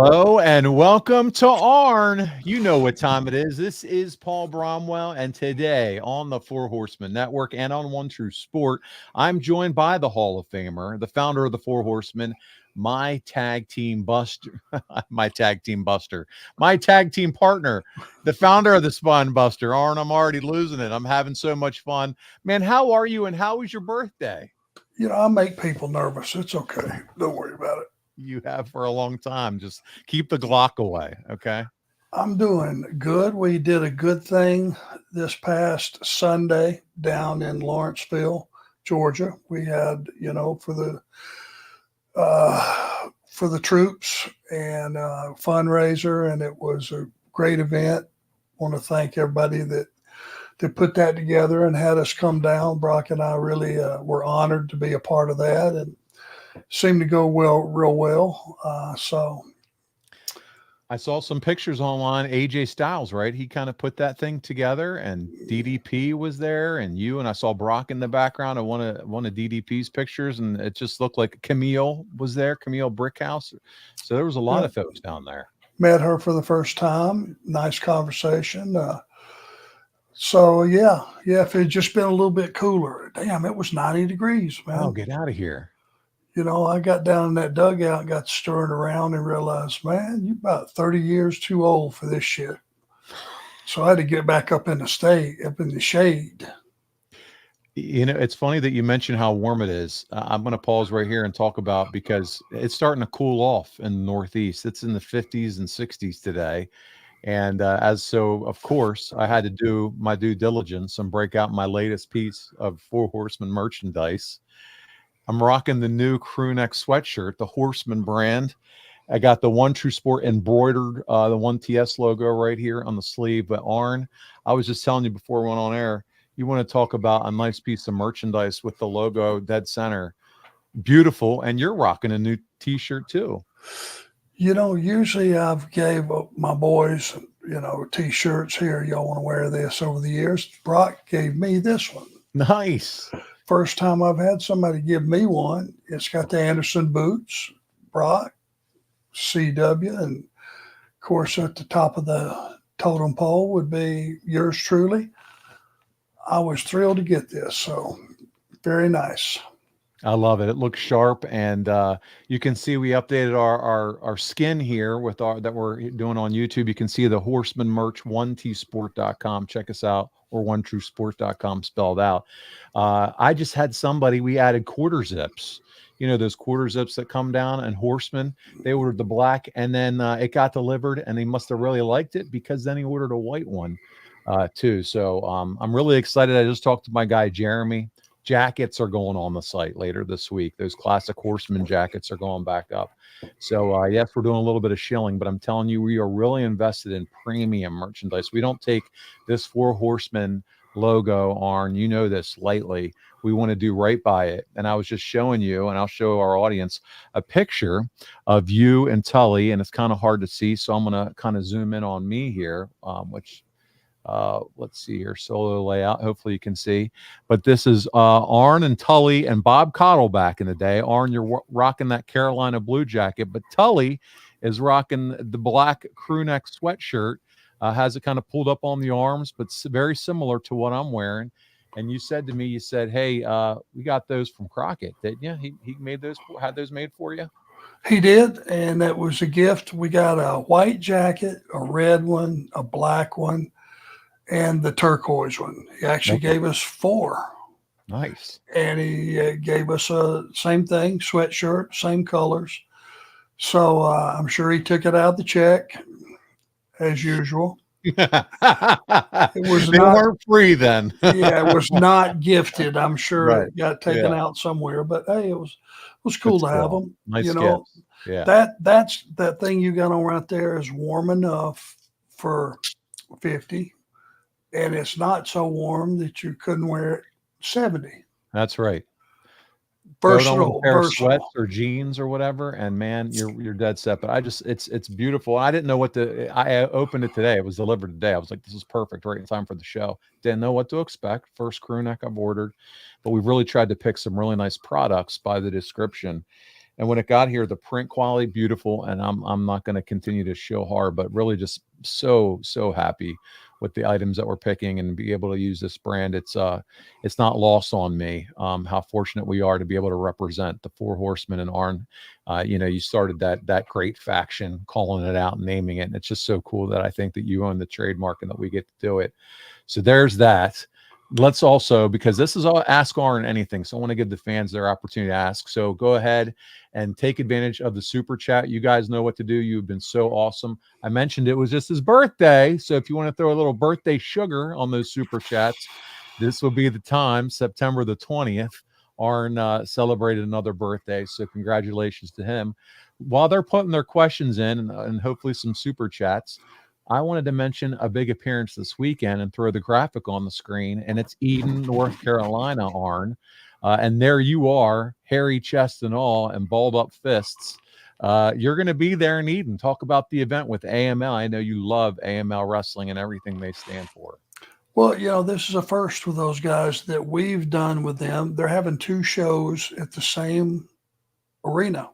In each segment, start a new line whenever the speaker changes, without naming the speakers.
Hello and welcome to Arn. You know what time it is. This is Paul Bromwell, and today on the Four Horsemen Network and on One True Sport, I'm joined by the Hall of Famer, the founder of the Four Horsemen, my tag team buster, my tag team partner, the founder of the Spine Buster. Arn, I'm already losing it. I'm having so much fun. Man, how are you and how was your birthday?
I make people nervous. It's okay. Don't worry about it.
You have for a long time. Just keep the Glock away, okay?
I'm doing good. We did a good thing this past Sunday down in Lawrenceville, Georgia. We had, for the troops and fundraiser, and it was a great event. Want to thank everybody that put that together and had us come down. Brock and I really were honored to be a part of that, and seemed to go real well. So
I saw some pictures online. AJ Styles, right? He kind of put that thing together, and DDP was there, and you, and I saw Brock in the background of one of DDP's pictures, and it just looked like Camille was there, Camille Brickhouse. So there was a lot of folks down there.
Met her for the first time. Nice conversation. So yeah, if it had just been a little bit cooler. Damn, it was 90 degrees, man.
Oh, get out of here.
I got down in that dugout and got stirring around and realized, man, you're about 30 years too old for this shit. So I had to get back up in the shade.
It's funny that you mentioned how warm it is. I'm going to pause right here and talk about, because it's starting to cool off in the Northeast. It's in the 50s and 60s today. And of course, I had to do my due diligence and break out my latest piece of Four Horsemen merchandise. I'm rocking the new crew neck sweatshirt, the Horseman brand. I got the One True Sport embroidered, the 1TS logo right here on the sleeve. But Arn, I was just telling you before we went on air, you want to talk about a nice piece of merchandise with the logo dead center. Beautiful. And you're rocking a new t-shirt too.
Usually I've gave my boys, t-shirts here. Y'all want to wear this over the years. Brock gave me this one.
Nice.
First time I've had somebody give me one. It's got the Anderson boots, Brock, CW, and of course at the top of the totem pole would be yours truly. I was thrilled to get this, so very nice.
I love it. It looks sharp, and you can see we updated our skin here with that we're doing on YouTube. You can see the Horseman merch, 1tsport.com. Check us out, or onetruesport.com spelled out. I just had somebody, we added quarter zips. Those quarter zips that come down, and Horseman, they ordered the black, and then it got delivered, and they must have really liked it, because then he ordered a white one too. So I'm really excited. I just talked to my guy, Jeremy. Jackets are going on the site later this week. Those classic Horseman jackets are going back up. So yes, we're doing a little bit of shilling, but I'm telling you, we are really invested in premium merchandise. We don't take this Four Horsemen logo, Arn, you know this, lightly. We want to do right by it. And I was just showing you, and I'll show our audience, a picture of you and Tully, and it's kind of hard to see, so I'm going to kind of zoom in on me here, which let's see here, solo layout, hopefully you can see. But this is Arn and Tully and Bob Cottle back in the day. Arn, you're rocking that Carolina blue jacket, but Tully is rocking the black crew neck sweatshirt. Has it kind of pulled up on the arms, but very similar to what I'm wearing. And you said to me, hey, we got those from Crockett, didn't you? He made those, had those made for you?
He did, and that was a gift. We got a white jacket, a red one, a black one, and the turquoise one. He actually gave us 4.
Nice.
And he gave us a same thing, sweatshirt, same colors. So I'm sure he took it out of the check, as usual.
It was they weren't free then.
Yeah, it was not gifted. I'm sure
right.
It got taken out somewhere. But hey, it was cool to have them.
Nice
gifts.
Yeah.
That's that thing you got on right there is warm enough for 50. And it's not so warm that you couldn't wear it 70.
That's right.
Versatile,
pair of sweats or jeans or whatever, and man, you're dead set. But it's beautiful. I didn't know what I opened it today. It was delivered today. I was like, this is perfect, right in time for the show. Didn't know what to expect. First crew neck I've ordered, but we've really tried to pick some really nice products by the description. And when it got here, the print quality beautiful, and I'm not going to continue to show hard, but really just so happy with the items that we're picking and be able to use this brand. It's not lost on me how fortunate we are to be able to represent the Four Horsemen and Arn. You started that great faction, calling it out and naming it, and it's just so cool that I think that you own the trademark and that we get to do it. So there's that. Let's also, because this is all Ask Arn Anything, so I want to give the fans their opportunity to ask. So go ahead and take advantage of the super chat. You guys know what to do. You've been so awesome. I mentioned it was just his birthday, so if you want to throw a little birthday sugar on those super chats, this will be the time. September the 20th, Arn celebrated another birthday, so congratulations to him. While they're putting their questions in and hopefully some super chats, I wanted to mention a big appearance this weekend and throw the graphic on the screen, and it's Eden, North Carolina, Arn. And there you are, hairy chest and all, and balled up fists. You're going to be there in Eden. Talk about the event with AML. I know you love AML Wrestling and everything they stand for.
Well, this is a first with those guys that we've done with them. They're having 2 shows at the same arena.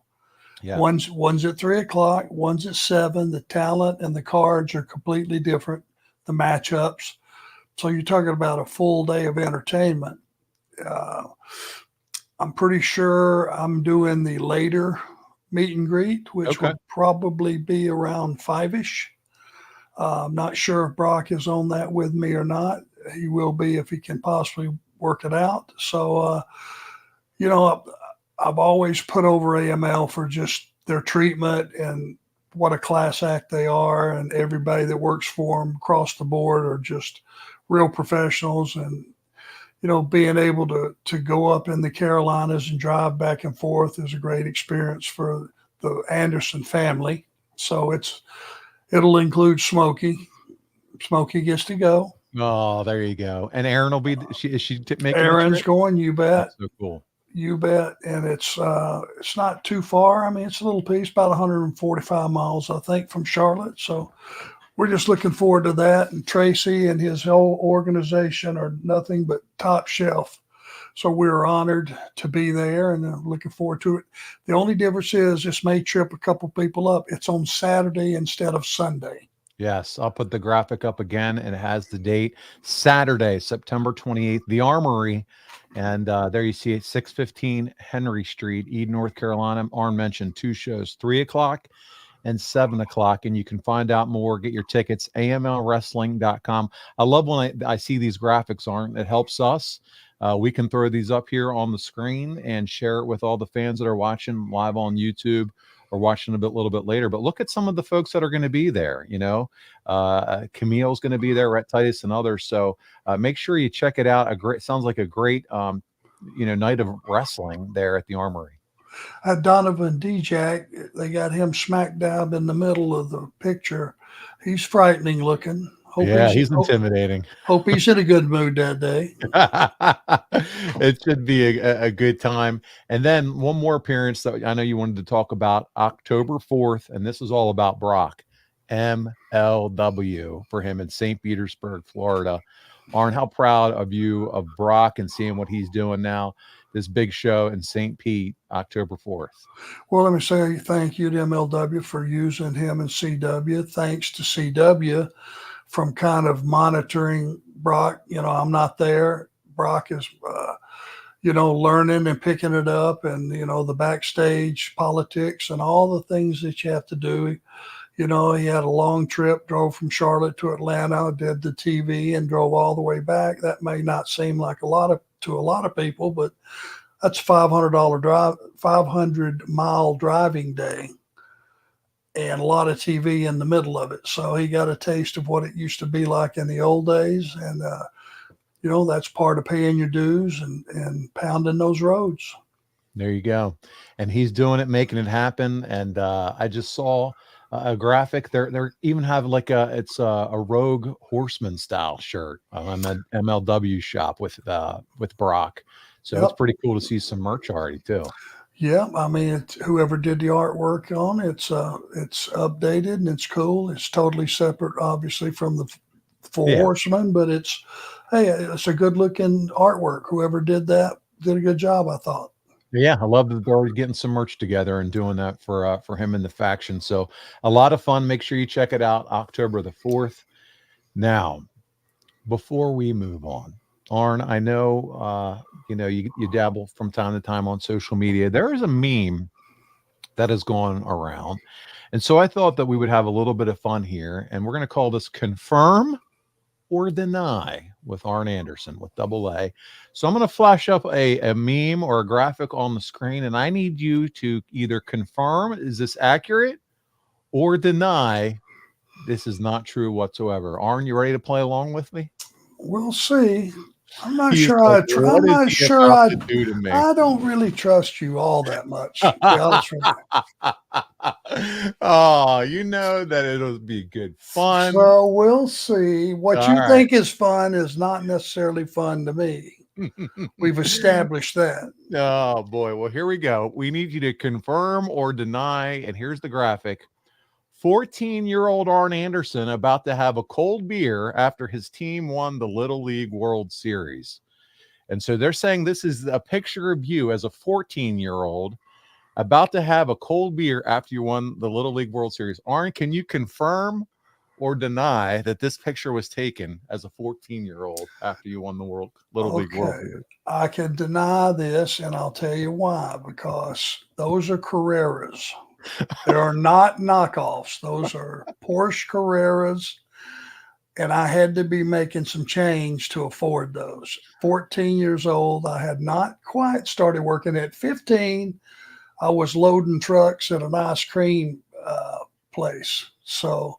Yeah.
One's at 3:00, one's at 7. The talent and the cards are completely different, the matchups. So you're talking about a full day of entertainment. I'm pretty sure I'm doing the later meet and greet, which will probably be around 5-ish. I'm not sure if Brock is on that with me or not. He will be if he can possibly work it out. So, I've always put over AML for just their treatment and what a class act they are, and everybody that works for them across the board are just real professionals. And being able to go up in the Carolinas and drive back and forth is a great experience for the Anderson family. So it'll include Smokey. Smokey gets to go.
Oh, there you go. And Aaron will be. Is she making?
Aaron's going. You bet.
That's so cool.
You bet. And it's not too far. I mean, it's a little piece, about 145 miles, I think, from Charlotte. So we're just looking forward to that. And Tracy and his whole organization are nothing but top shelf. So we're honored to be there and looking forward to it. The only difference is this may trip a couple people up. It's on Saturday instead of Sunday.
Yes, I'll put the graphic up again, and it has the date, Saturday, September 28th, the Armory. And there you see it, 615 Henry Street, Eden, North Carolina. Arn mentioned 2 shows, 3:00 and 7:00. And you can find out more, get your tickets, amlwrestling.com. I love when I see these graphics, Arn. It helps us. We can throw these up here on the screen and share it with all the fans that are watching live on YouTube or watching a little bit later. But look at some of the folks that are going to be there. Camille's going to be there, Rhett Titus and others. So make sure you check it out. Sounds like a great night of wrestling there at the Armory.
Donovan D-Jack, they got him smack dab in the middle of the picture. He's frightening looking.
He's intimidating.
Hope he's in a good mood that day.
It should be a good time. And then one more appearance that I know you wanted to talk about, October 4th, and this is all about Brock, MLW for him in St. Petersburg, Florida. Arn, how proud of you of Brock and seeing what he's doing now, this big show in St. Pete, October 4th.
Well, let me say thank you to MLW for using him in CW. Thanks to CW from kind of monitoring Brock. I'm not there. Brock is, learning and picking it up, and, the backstage politics and all the things that you have to do. He had a long trip, drove from Charlotte to Atlanta, did the TV and drove all the way back. That may not seem like to a lot of people, but that's $500 drive, 500-mile driving day, and a lot of TV in the middle of it. So he got a taste of what it used to be like in the old days. And, that's part of paying your dues and pounding those roads.
There you go. And he's doing it, making it happen. And I just saw a graphic. They're even have like it's a Rogue Horseman style shirt on the MLW shop with Brock. So It's pretty cool to see some merch already too.
Yeah, I mean, whoever did the artwork on it's updated and it's cool. It's totally separate, obviously, from the Four Horsemen, but it's a good looking artwork. Whoever did that did a good job, I thought.
Yeah, I love that they're getting some merch together and doing that for him and the faction. So a lot of fun. Make sure you check it out October the 4th. Now, before we move on, Arn, I know you dabble from time to time on social media. There is a meme that has gone around. And so I thought that we would have a little bit of fun here, and we're going to call this confirm or deny with Arn Anderson with double A. So I'm going to flash up a meme or a graphic on the screen, and I need you to either confirm, is this accurate, or deny, this is not true whatsoever. Arn, you ready to play along with me?
We'll see. I'm not
He's
sure.
like, what
I'm
is
not
he
sure.
about to do to me?
I don't really trust you all that much. To be honest with you.
Oh, you know that it'll be good fun.
So we'll see. What
All
you
right.
think is fun is not necessarily fun to me. We've established that.
Oh boy. Well, here we go. We need you to confirm or deny. And here's the graphic. 14-year-old Arn Anderson about to have a cold beer after his team won the Little League World Series. And so they're saying this is a picture of you as a 14-year-old about to have a cold beer after you won the Little League World Series. Arn, can you confirm or deny that this picture was taken as a 14-year-old after you won the Little League World
Okay.
Series?
I can deny this, and I'll tell you why. Because those are Carreras. They are not knockoffs. Those are Porsche Carreras. And I had to be making some change to afford those. 14 years old, I had not quite started working. At 15, I was loading trucks at an ice cream place. So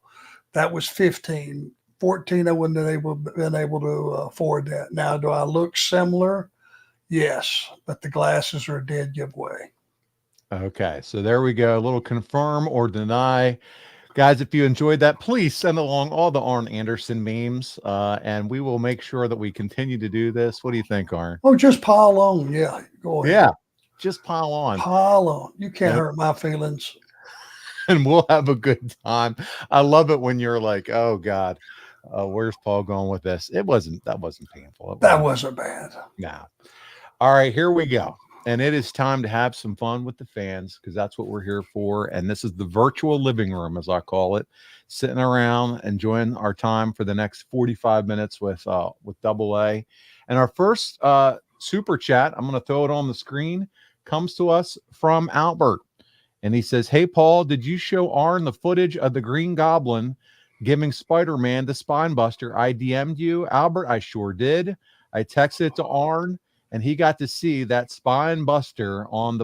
that was 15. 14, I wouldn't have been able to afford that. Now, do I look similar? Yes, but the glasses are a dead giveaway.
Okay, so there we go. A little confirm or deny. Guys, if you enjoyed that, please send along all the Arn Anderson memes, and we will make sure that we continue to do this. What do you think, Arn?
Oh, just pile on. Yeah, go ahead.
Yeah, just pile on.
Pile on. You can't
Yep.
hurt my feelings.
And we'll have a good time. I love it when you're like, oh God, where's Paul going with this? That wasn't painful.
That wasn't bad.
Nah. All right, here we go. And it is time to have some fun with the fans because that's what we're here for. And this is the virtual living room, as I call it, sitting around enjoying our time for the next 45 minutes with Double A. And our first super chat, I'm going to throw it on the screen, comes to us from Albert. And he says, hey, Paul, did you show Arn the footage of the Green Goblin giving Spider-Man the spine buster? I DM'd you, Albert. I sure did. I texted it to Arn, and he got to see that spine buster on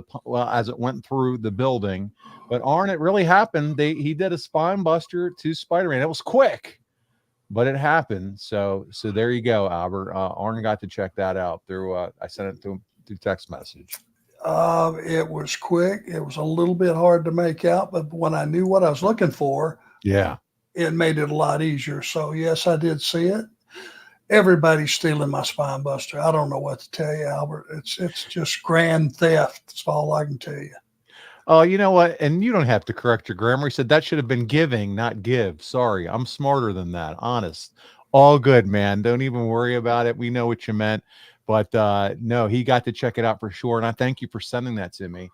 as it went through the building. But Arn, it really happened. He did a spine buster to Spider-Man. It was quick, but it happened. So there you go, Albert. Arn got to check that out through. I sent it to him through text message.
It was quick. It was a little bit hard to make out, but when I knew what I was looking for,
yeah,
it made it a lot easier. So yes, I did see it. Everybody's stealing my spine buster. I don't know what to tell you, Albert. It's just grand theft. That's all I can tell you.
Oh, you know what? And you don't have to correct your grammar. He said that should have been giving, not give. Sorry, I'm smarter than that. Honest. All good, man. Don't even worry about it. We know what you meant. But no, he got to check it out for sure. And I thank you for sending that to me.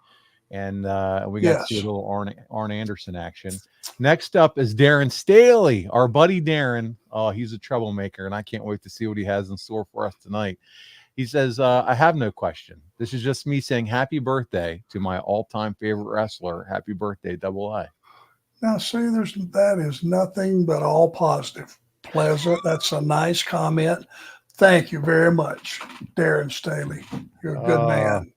And we got to see a little Arn Anderson action. Next up is Darren Staley, our buddy Darren. Oh, he's a troublemaker, and I can't wait to see what he has in store for us tonight. He says, I have no question. This is just me saying happy birthday to my all-time favorite wrestler. Happy birthday, Double A.
Now, see, that is nothing but all positive. Pleasant. That's a nice comment. Thank you very much, Darren Staley. You're a good man.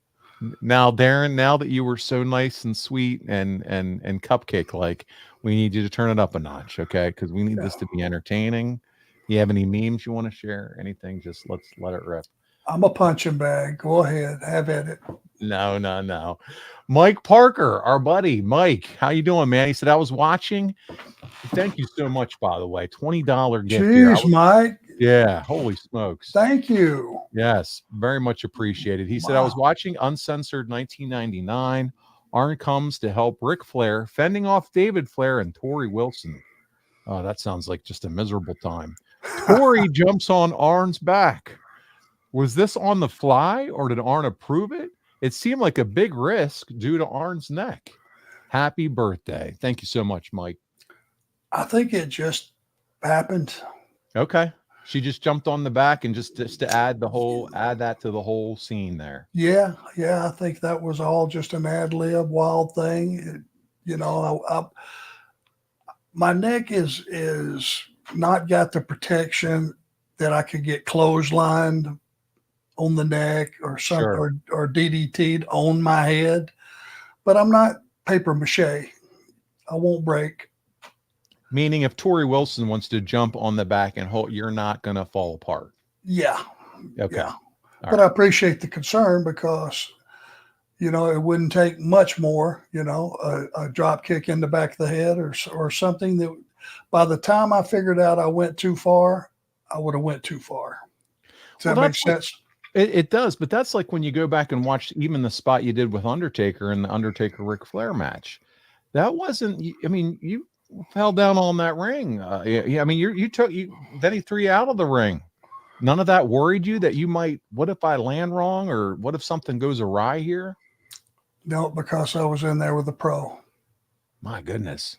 Now, Darren, now that you were so nice and sweet and cupcake like, we need you to turn it up a notch, okay? Because we need this to be entertaining. You have any memes you want to share? Anything? Just let's let it rip.
I'm a punching bag. Go ahead, have at it.
No. Mike Parker, our buddy. Mike, how you doing, man? He said, I was watching. Thank you so much, by the way. $20 gift here.
Jeez, Mike.
Yeah, holy smokes.
Thank you.
Yes, very much appreciated. He said, I was watching Uncensored 1999. Arn comes to help Ric Flair, fending off David Flair and Torrie Wilson. Oh, that sounds like just a miserable time. Torrie jumps on Arn's back. Was this on the fly, or did Arn approve it? It seemed like a big risk due to Arn's neck. Happy birthday. Thank you so much, Mike.
I think it just happened.
Okay. She just jumped on the back and just to add that to the whole scene there.
Yeah, yeah, I think that was all just an ad lib, wild thing. My neck is not got the protection that I could get clotheslined on the neck or something,
Sure.
or DDT'd on my head. But I'm not paper mache. I won't break.
Meaning if Tori Wilson wants to jump on the back and hold, you're not going to fall apart.
Yeah,
Okay.
yeah.
All
But
right.
I appreciate the concern because it wouldn't take much more, a drop kick in the back of the head or something that by the time I figured out I went too far, I would have went too far. Does
Well,
that make
that's like
sense?
it does, but that's like when you go back and watch even the spot you did with Undertaker in the Undertaker Ric Flair match. That wasn't. I mean, you fell down on that ring. Yeah, I mean, you took you. Then he threw you out of the ring. None of that worried you that you might. What if I land wrong, or what if something goes awry here?
No, because I was in there with a pro.
My goodness.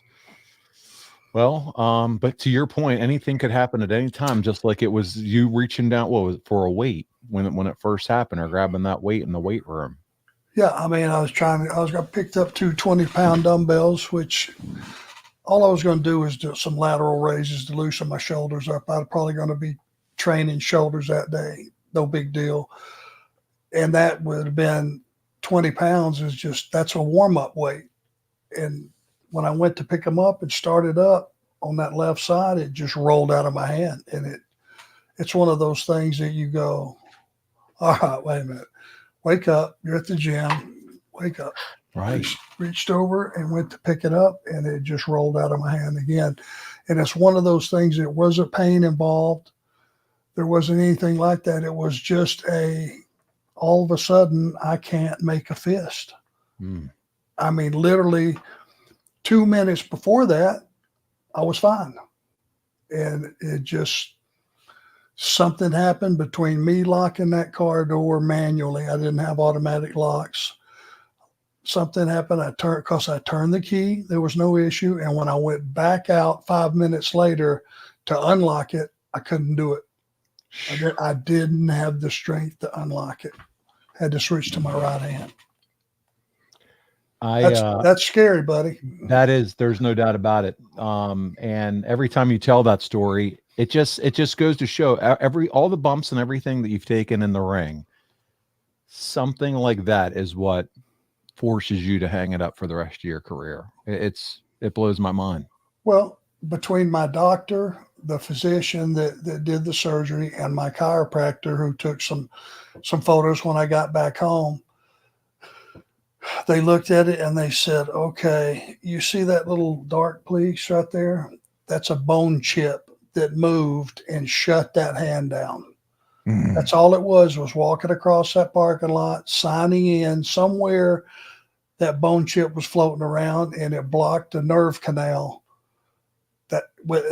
Well, but to your point, anything could happen at any time, just like it was you reaching down, what was it, for a weight when it first happened, or grabbing that weight in the weight room.
Yeah, I mean, I picked up two 20-pound dumbbells, which all I was going to do was do some lateral raises to loosen my shoulders up. I was probably going to be training shoulders that day. No big deal. And that would have been 20 pounds that's a warm up weight. And when I went to pick them up and started up on that left side, it just rolled out of my hand. And it's one of those things that you go, all right, wait a minute, wake up. You're at the gym. Wake up.
Right.
Reached over and went to pick it up, and it just rolled out of my hand again. And it's one of those things. It wasn't pain involved. There wasn't anything like that. It was just all of a sudden, I can't make a fist.
Mm.
I mean, literally 2 minutes before that, I was fine. And it just, something happened between me locking that car door manually. I didn't have automatic locks. Something happened. I turned the key. There was no issue. And when I went back out 5 minutes later to unlock it, I couldn't do it. I didn't have the strength to unlock it. Had to switch to my right hand. That's scary, buddy.
That is, there's no doubt about it. And every time you tell that story, it just goes to show all the bumps and everything that you've taken in the ring, something like that is what forces you to hang it up for the rest of your career. It blows my mind.
Well, between my doctor, the physician that did the surgery, and my chiropractor who took some photos when I got back home, they looked at it and they said, okay, you see that little dark piece right there? That's a bone chip that moved and shut that hand down. Mm. That's all it was walking across that parking lot, signing in somewhere. That bone chip was floating around and it blocked the nerve canal. That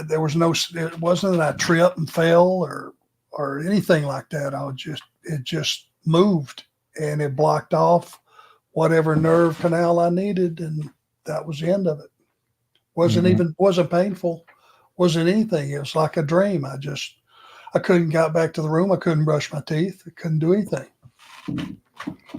there was it wasn't that I tripped and fell or anything like that. It just moved and it blocked off whatever nerve canal I needed, and that was the end of it. Wasn't painful, wasn't anything. It was like a dream. I couldn't get back to the room. I couldn't brush my teeth. I couldn't do anything.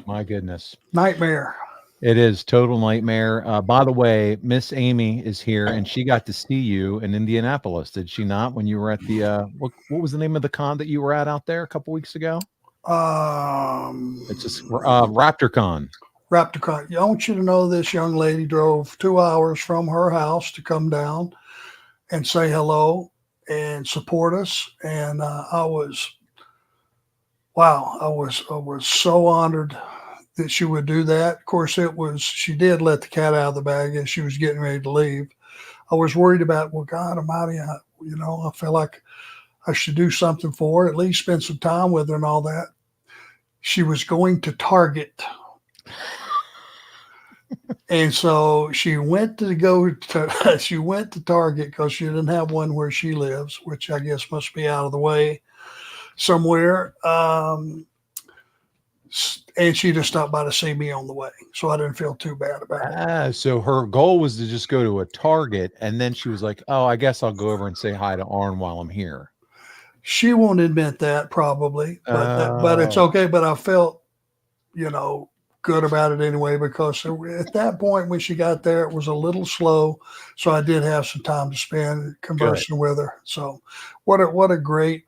My goodness.
Nightmare.
It is total nightmare. By the way, Miss Amy is here, and she got to see you in Indianapolis, did she not? When you were at the what was the name of the con that you were at out there a couple weeks ago? It's a RaptorCon.
RaptorCon. I want you to know this young lady drove 2 hours from her house to come down and say hello and support us, and I was so honored that she would do that. Of course, she did let the cat out of the bag as she was getting ready to leave. I was worried about, well, God Almighty, I feel like I should do something for her, at least spend some time with her and all that. She was going to Target. And so she went to Target because she didn't have one where she lives, which I guess must be out of the way somewhere. And she just stopped by to see me on the way, so I didn't feel too bad about it.
So her goal was to just go to a Target, and then she was like, "Oh, I guess I'll go over and say hi to Arn while I'm here."
She won't admit that probably, but it's
Oh,
okay. But I felt, you know, good about it anyway, because at that point when she got there, it was a little slow, so I did have some time to spend
good.
conversing with her. So, what a great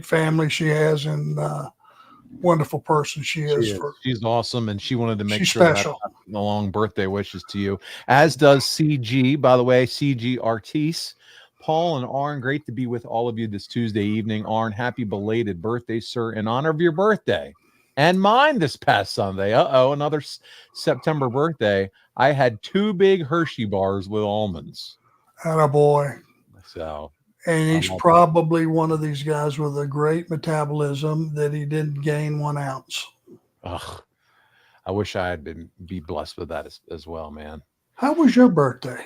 family she has, and wonderful person she
She
is.
is.
For
She's awesome, and she wanted to make
she's
sure that I
special.
passed along birthday wishes to you, as does CG. By the way, CG Artis, Paul and Arn, great to be with all of you this Tuesday evening. Arn, happy belated birthday, sir, in honor of your birthday and mine this past Sunday. Another September birthday. I had 2 big Hershey bars with almonds.
Attaboy.
So
And
I
he's
love it.
probably one of these guys with a great metabolism that he didn't gain 1 ounce.
Ugh, I wish I had be blessed with that as well, man.
How was your birthday?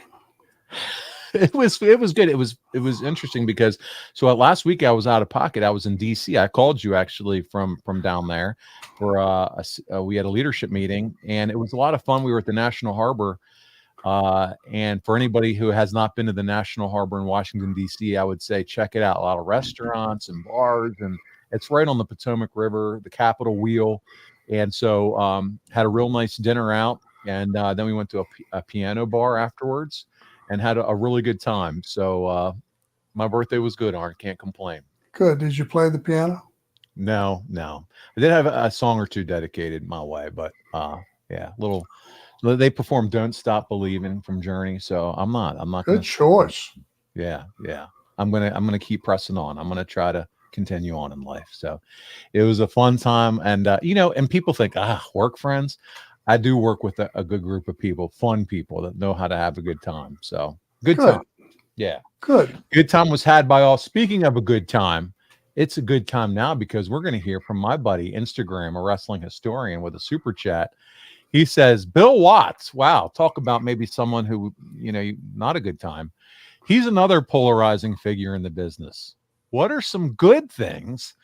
It was good. It was interesting because last week I was out of pocket. I was in DC. I called you actually from down there for we had a leadership meeting, and it was a lot of fun. We were at the National Harbor, and for anybody who has not been to the National Harbor in Washington DC, I would say check it out. A lot of restaurants and bars, and it's right on the Potomac River, the Capitol Wheel, and so had a real nice dinner out, and then we went to a piano bar afterwards and had a really good time. So my birthday was good, Arn. Can't complain.
Good. Did you play the piano?
No, no. I did have a song or two dedicated my way, but yeah, little they performed "Don't Stop Believing" from Journey, so I'm not
Good
gonna.
choice.
Yeah, yeah. I'm gonna keep pressing on. I'm gonna try to continue on in life. So it was a fun time, and and people think, work friends. I do work with a good group of people, fun people that know how to have a good time. So good time.
Good.
Yeah.
Good.
Good time was had by all. Speaking of a good time, it's a good time now because we're going to hear from my buddy, Instagram, a wrestling historian, with a super chat. He says, Bill Watts. Wow. Talk about maybe someone who, not a good time. He's another polarizing figure in the business. What are some good things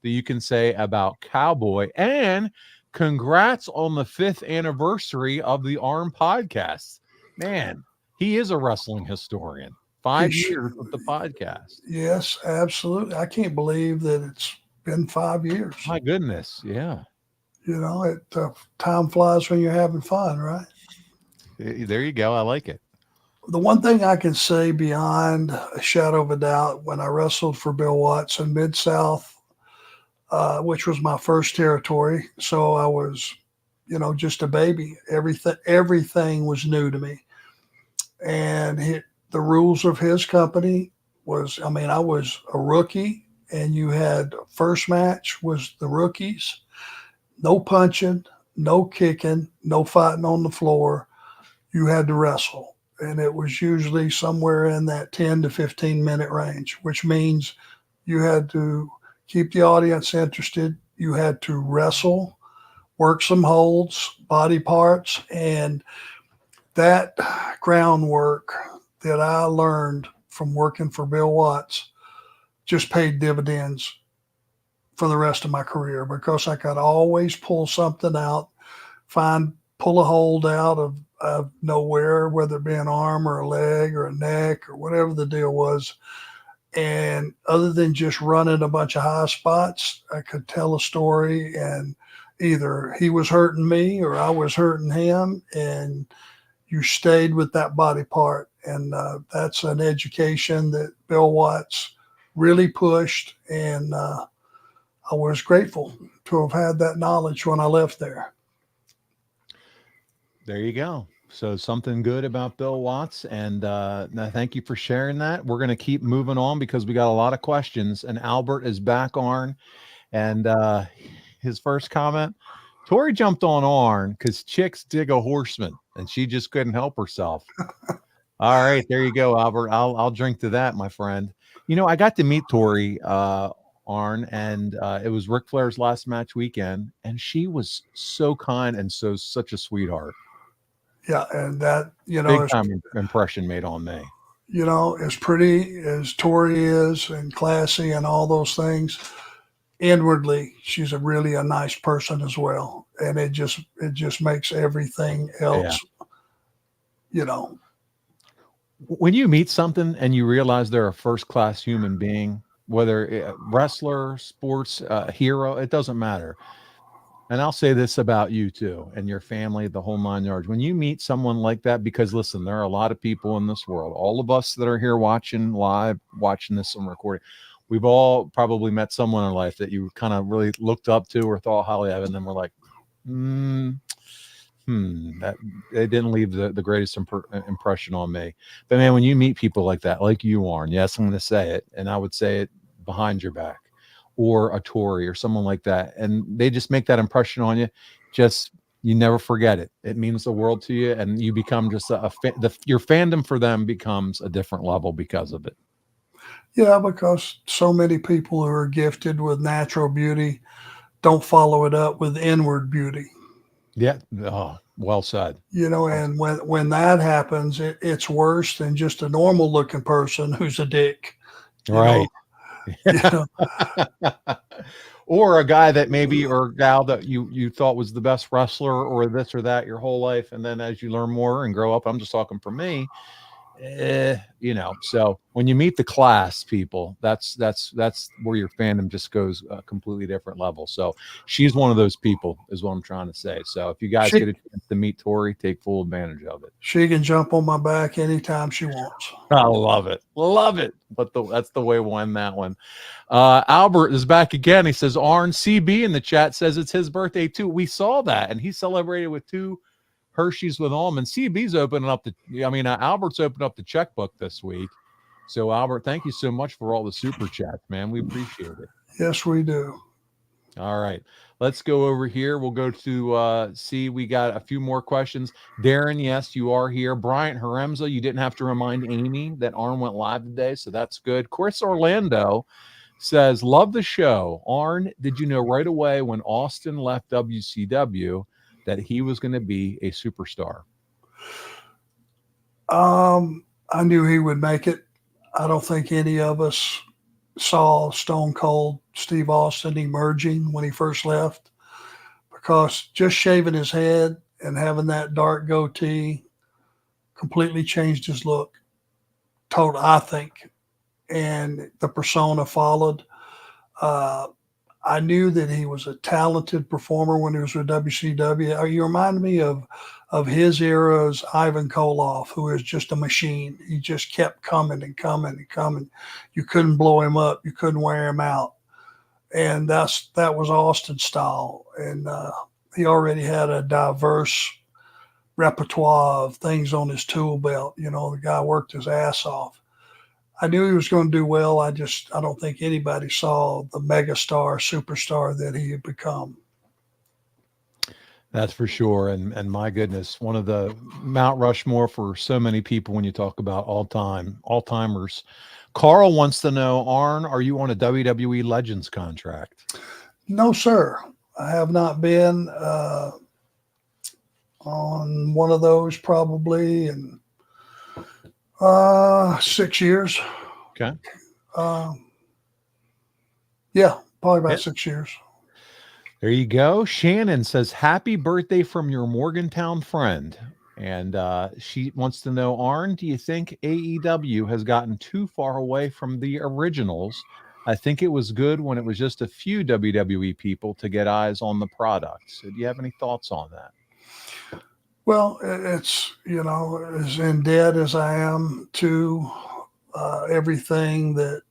that you can say about Cowboy? And congrats on the 5th anniversary of the Arm podcast. Man, he is a wrestling historian.
He
5 years with the podcast.
Yes, absolutely. I can't believe that it's been 5 years.
My goodness. Yeah.
Time flies when you're having fun, right?
There you go. I like it.
The one thing I can say beyond a shadow of a doubt, when I wrestled for Bill Watts in Mid South, which was my first territory, so I was, just a baby. Everything was new to me, and the rules of his company was, I was a rookie, and you had first match was the rookies, no punching, no kicking, no fighting on the floor. You had to wrestle. And it was usually somewhere in that 10 to 15-minute range, which means you had to keep the audience interested. You had to wrestle, work some holds, body parts, and that groundwork that I learned from working for Bill Watts just paid dividends for the rest of my career, because I could always pull something out, pull a hold out of nowhere, whether it be an arm or a leg or a neck or whatever the deal was. And other than just running a bunch of high spots, I could tell a story, and either he was hurting me or I was hurting him, and you stayed with that body part. And that's an education that Bill Watts really pushed, and I was grateful to have had that knowledge when I left there.
There you go. So something good about Bill Watts. And now thank you for sharing that. We're going to keep moving on because we got a lot of questions. And Albert is back, Arn. And his first comment, Tori jumped on Arn because chicks dig a horseman and she just couldn't help herself. All right, there you go, Albert. I'll drink to that, my friend. I got to meet Tori Arn, and it was Ric Flair's last match weekend, and she was so kind and such a sweetheart.
Yeah, and that,
Big time impression made on me.
As pretty as Tori is and classy and all those things, inwardly, she's a nice person as well. And it just makes everything
Yeah.
else, you know,
When you meet something and you realize they're a first class human being, whether wrestler, sports, hero, it doesn't matter. And I'll say this about you too, and your family, the whole 9 yards. When you meet someone like that, because listen, there are a lot of people in this world, all of us that are here watching live, watching this and recording, we've all probably met someone in life that you kind of really looked up to or thought highly of, and then we're like, mm, that they didn't leave the greatest impression on me. But man, when you meet people like that, like you, Arn, yes, I'm going to say it, and I would say it behind your back, or a Tory or someone like that, and they just make that impression on you, just you never forget it. It means the world to you, and you become just your fandom for them becomes a different level because of it.
yeah, because so many people who are gifted with natural beauty don't follow it up with inward beauty.
Yeah. Oh, well said. Well
And when that happens, it's worse than just a normal looking person who's a dick.
said.
You know,
Right.
you know,
Or a guy that maybe or gal that you thought was the best wrestler or this or that your whole life, and then as you learn more and grow up, I'm just talking for me, so when you meet the class people, that's where your fandom just goes a completely different level. So she's one of those people, is what I'm trying to say. So if you guys
she
get a chance to meet Tori, take full advantage of it.
she can jump on my back anytime she wants.
I love it. Love it. But that's the way we'll end that one. Albert is back again. He says, Arn CB in the chat says it's his birthday too. We saw that, and he celebrated with 2 Hershey's with almonds. CB's opening up Albert's opened up the checkbook this week. So, Albert, thank you so much for all the super chats, man. We appreciate it.
Yes, we do.
All right. Let's go over here. We'll go to see. We got a few more questions. Darren, yes, you are here. Bryant Haremza, you didn't have to remind Amy that Arn went live today, so that's good. Chris Orlando says, love the show. Arn, did you know right away when Austin left WCW that he was going to be a superstar?
I knew he would make it. I don't think any of us saw Stone Cold Steve Austin emerging when he first left, because just shaving his head and having that dark goatee completely changed his look. Total, I think, and the persona followed. Uh, I knew that he was a talented performer when he was with WCW. You remind me of his era's Ivan Koloff, who is just a machine. He just kept coming and coming and coming. You couldn't blow him up. You couldn't wear him out. And that was Austin's style. And he already had a diverse repertoire of things on his tool belt. The guy worked his ass off. I knew he was going to do well. I don't think anybody saw the megastar, superstar that he had become.
That's for sure. And my goodness, one of the Mount Rushmore for so many people when you talk about all-timers. Carl wants to know, Arn, are you on a WWE Legends contract?
No, sir. I have not been on one of those probably in 6 years.
Okay.
Yeah, probably about 6 years.
There you go. Shannon says, happy birthday from your Morgantown friend. And she wants to know, Arn, do you think AEW has gotten too far away from the originals? I think it was good when it was just a few WWE people to get eyes on the product. So do you have any thoughts on that?
Well, it's, as in debt as I am to everything that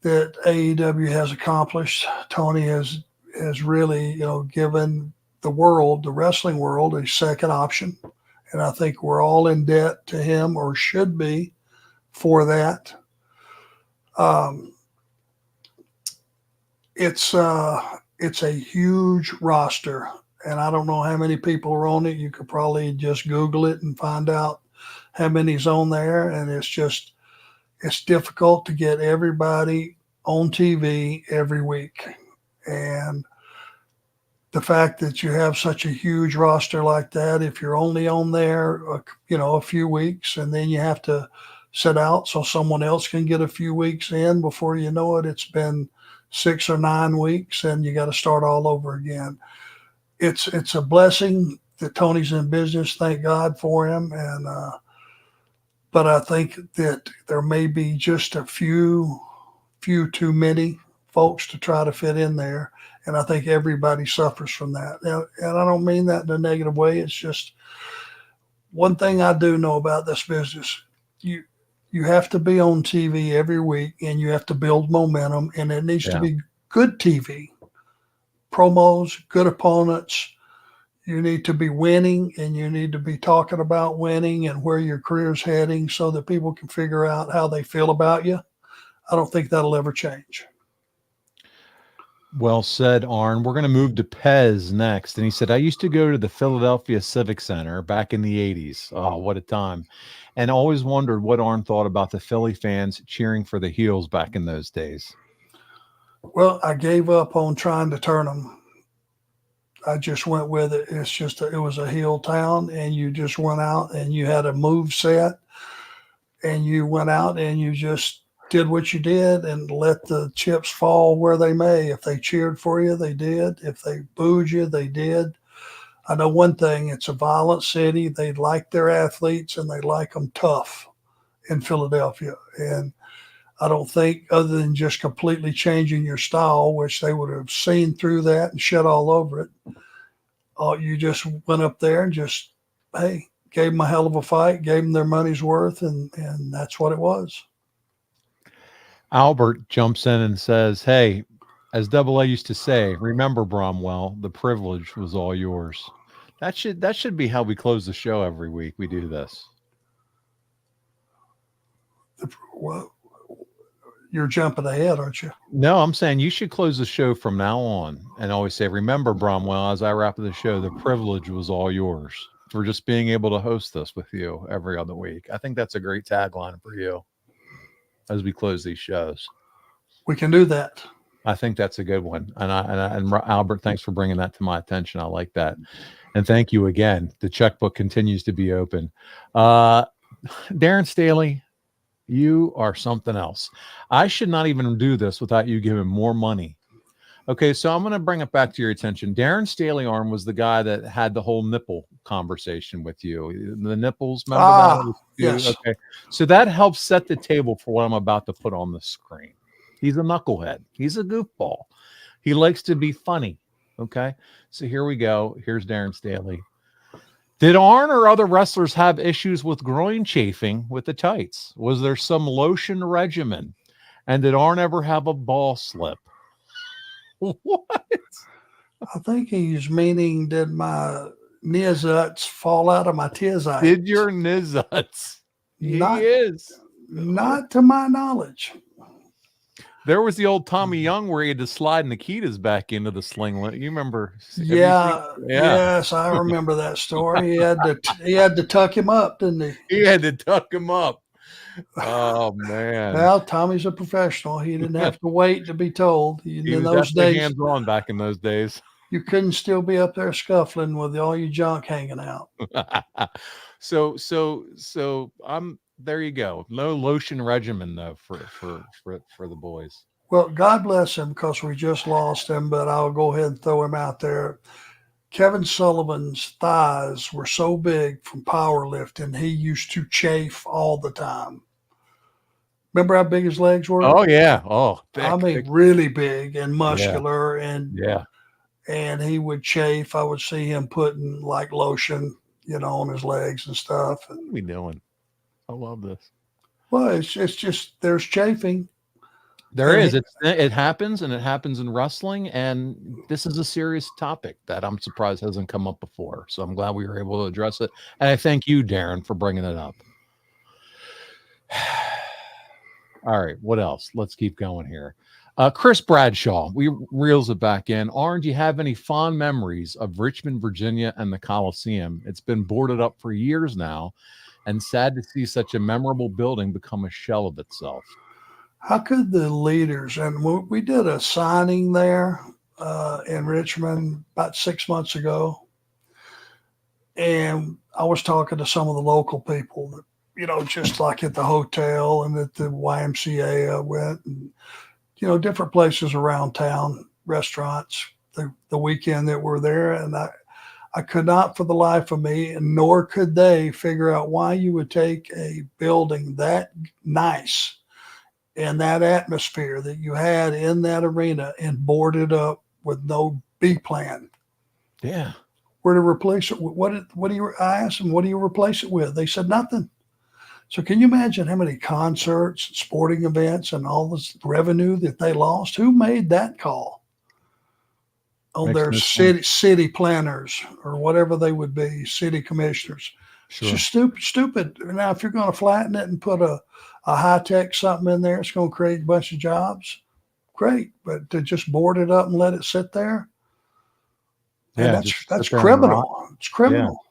AEW has accomplished. Tony has really, given the wrestling world, a second option. And I think we're all in debt to him, or should be, for that. It's a huge roster, and I don't know how many people are on it. You could probably just Google it and find out how many's on there. And it's difficult to get everybody on TV every week. And the fact that you have such a huge roster like that, if you're only on there, a few weeks, and then you have to sit out so someone else can get a few weeks in, before you know it, it's been 6 or 9 weeks, and you got to start all over again. It's a blessing that Tony's in business. Thank God for him. And but I think that there may be just a few too many folks to try to fit in there, and I think everybody suffers from that. And I don't mean that in a negative way. It's just one thing I do know about this business. You you have to be on TV every week, and you have to build momentum, and it needs to
Yeah.
be good TV, promos, good opponents. You need to be winning, and you need to be talking about winning and where your career's heading so that people can figure out how they feel about you. I don't think that'll ever change.
Well said, Arn. We're going to move to Pez next. And he said, I used to go to the Philadelphia Civic Center back in the 80s. Oh, what a time. And always wondered what Arn thought about the Philly fans cheering for the heels back in those days.
Well, I gave up on trying to turn them. I just went with it. It's just it was a heel town, and you just went out and you had a move set, and you went out and you just did what you did and let the chips fall where they may. If they cheered for you, they did. If they booed you, they did. I know one thing, it's a violent city. They like their athletes and they like them tough in Philadelphia. And I don't think, other than just completely changing your style, which they would have seen through that and shit all over it, you just went up there and just, hey, gave them a hell of a fight, gave them their money's worth, and that's what it was.
Albert jumps in and says, hey, as Double A used to say, remember, Bromwell, the privilege was all yours. That should be how we close the show every week. We do this.
Well, you're jumping ahead, aren't you?
No, I'm saying you should close the show from now on and always say, remember, Bromwell, as I wrap up the show, the privilege was all yours for just being able to host this with you every other week. I think that's a great tagline for you as we close these shows.
We can do that.
I think that's a good one. And Albert, thanks for bringing that to my attention. I like that. And thank you again. The checkbook continues to be open. Darren Staley, you are something else. I should not even do this without you giving more money. Okay, so I'm going to bring it back to your attention. Darren Staley, Arm, was the guy that had the whole nipple conversation with you. The nipples, remember that?
Yes.
Okay, so that helps set the table for what I'm about to put on the screen. He's a knucklehead. He's a goofball. He likes to be funny. Okay, so here we go. Here's Darren Staley. Did Arn or other wrestlers have issues with groin chafing with the tights? Was there some lotion regimen? And did Arn ever have a ball slip? What?
I think he's meaning, did my nizuts fall out of my tizites?
Did your nizuts?
Not,
he is.
Not to my knowledge.
There was the old Tommy Young where he had to slide Nikita's back into the slinglet. You remember?
Yeah. Yes, I remember that story. He had to tuck him up, didn't he?
He had to tuck him up. Oh man!
Well, Tommy's a professional. He didn't have to wait to be told.
He
in
was
those days,
hands-on back in those days.
You couldn't still be up there scuffling with all your junk hanging out.
So I'm there. You go. No lotion regimen though for the boys.
Well, God bless him, because we just lost him. But I'll go ahead and throw him out there. Kevin Sullivan's thighs were so big from powerlifting, he used to chafe all the time. Remember how big his legs were?
Oh yeah. Oh,
thick. Really big and muscular,
yeah.
And he would chafe. I would see him putting like lotion, on his legs and stuff.
What are we doing? I love this.
Well, it's just there's chafing.
There is. It happens, and it happens in wrestling. And this is a serious topic that I'm surprised hasn't come up before. So I'm glad we were able to address it. And I thank you, Darren, for bringing it up. All right, what else? Let's keep going here. Chris Bradshaw, we reels it back in. Arn, do you have any fond memories of Richmond, Virginia, and the Coliseum? It's been boarded up for years now, and sad to see such a memorable building become a shell of itself.
How could the leaders, and we did a signing there in Richmond about 6 months ago, and I was talking to some of the local people that, just like at the hotel and at the YMCA I went, and different places around town, restaurants, the weekend that we're there. And I could not for the life of me, nor could they figure out why you would take a building that nice and that atmosphere that you had in that arena and board it up with no B plan.
Yeah.
Where to replace it? I asked them, what do you replace it with? They said nothing. So can you imagine how many concerts, sporting events, and all this revenue that they lost? Who made that call on
Makes
their
no sense.
city planners or whatever they would be, city commissioners? It's
Sure.
just stupid. Now, if you're going to flatten it and put a high tech something in there, it's going to create a bunch of jobs. Great, but to just board it up and let it sit there, and
Yeah. Just
that's
sit there and rot.
criminal. It's criminal.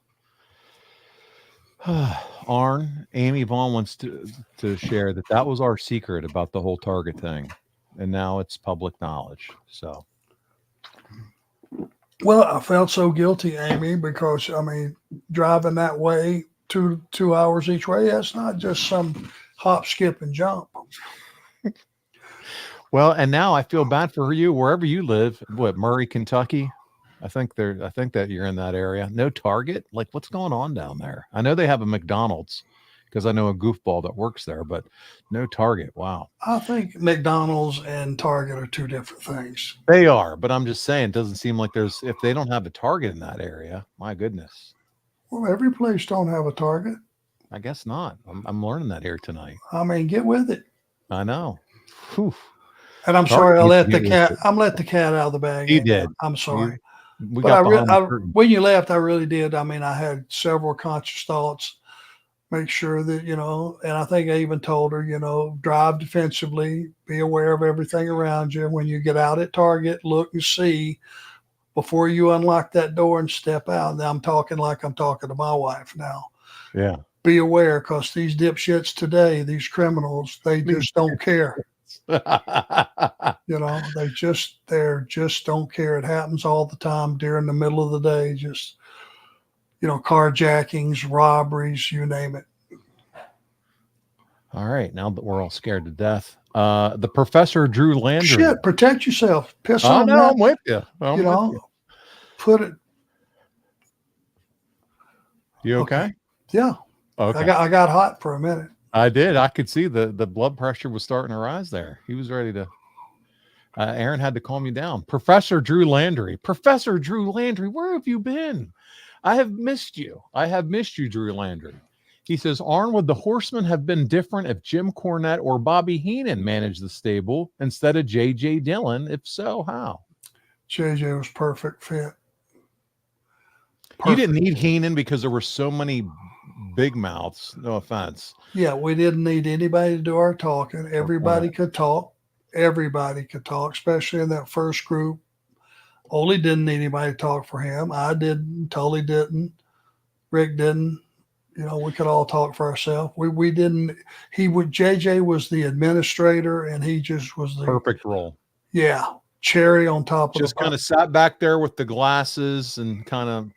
Yeah. Arn, Amy Vaughn wants to share that was our secret about the whole Target thing, and now it's public knowledge. So.
Well, I felt so guilty, Amy, because driving that way, two hours each way, that's not just some hop, skip, and jump.
Well, and now I feel bad for you wherever you live. What, Murray, Kentucky? I think that you're in that area. No Target? Like, what's going on down there? I know they have a McDonald's because I know a goofball that works there, but no Target. Wow.
I think McDonald's and Target are two different things.
They are, but I'm just saying, it doesn't seem like if they don't have a Target in that area, my goodness.
Well, every place don't have a Target.
I guess not. I'm learning that here tonight.
Get with it.
I know. Whew.
And I'm sorry, I'm let the cat out of the bag.
He did.
I'm sorry.
But
when you left, I really did. I had several conscious thoughts. Make sure that, and I think I even told her, drive defensively, be aware of everything around you. When you get out at Target, look and see before you unlock that door and step out. Now I'm talking like I'm talking to my wife now.
Yeah.
Be aware, because these dipshits today, these criminals, they just don't care. They just don't care. It happens all the time during the middle of the day. Just, carjackings, robberies, you name it.
All right. Now that we're all scared to death, the Professor Drew Landry.
Shit, protect yourself. Piss on
that. I'm with you.
Put it.
You okay?
Yeah.
Okay.
I got hot for a minute.
I did. I could see the blood pressure was starting to rise there. He was ready to. Aaron had to calm me down. Professor Drew Landry. Professor Drew Landry, where have you been? I have missed you. Drew Landry. He says, Arn, would the Horsemen have been different if Jim Cornette or Bobby Heenan managed the stable instead of J.J. Dillon? If so, how?
J.J. was perfect fit.
You didn't need Heenan because there were so many big mouths. No offense.
Yeah, we didn't need anybody to do our talking. Everybody could talk. Everybody could talk, especially in that first group. Ole didn't need anybody to talk for him. I didn't. Tully didn't. Rick didn't. We could all talk for ourselves. We didn't. JJ was the administrator, and he just was the
perfect role.
Yeah. Cherry on top of
just kind of sat back there with the glasses and kind of,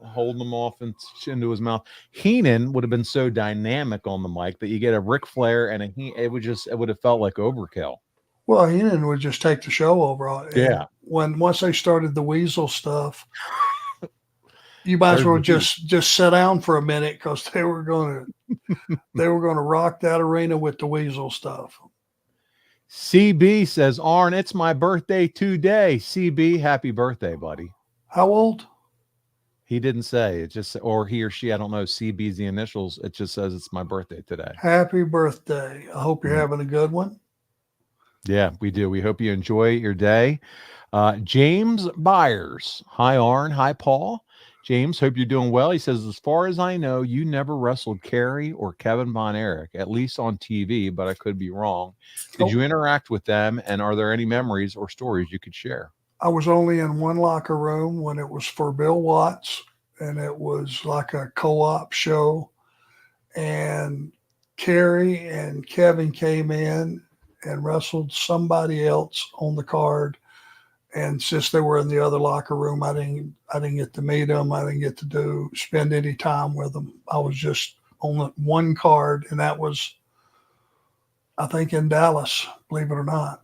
holding them off into his mouth. Heenan would have been so dynamic on the mic that you get a Ric Flair and it would have felt like overkill.
Well, Heenan would just take the show over.
Yeah.
Once they started the Weasel stuff, you might as well just sit down for a minute, because they were going to rock that arena with the Weasel stuff.
CB says, Arn, it's my birthday today. CB, happy birthday, buddy.
How old?
He didn't say. It just, or he or she, I don't know. CB's the initials. It just says it's my birthday today.
Happy birthday. I hope you're having a good one.
Yeah, we do. We hope you enjoy your day. James Byers. Hi, Arn. Hi, Paul. James, hope you're doing well. He says, as far as I know, you never wrestled Kerry or Kevin Von Erich, at least on TV, but I could be wrong. Did you interact with them, and are there any memories or stories you could share?
I was only in one locker room when it was for Bill Watts, and it was like a co-op show. And Kerry and Kevin came in and wrestled somebody else on the card. And since they were in the other locker room, I didn't get to meet them. I didn't get to spend any time with them. I was just on the one card, and that was, I think, in Dallas, believe it or not.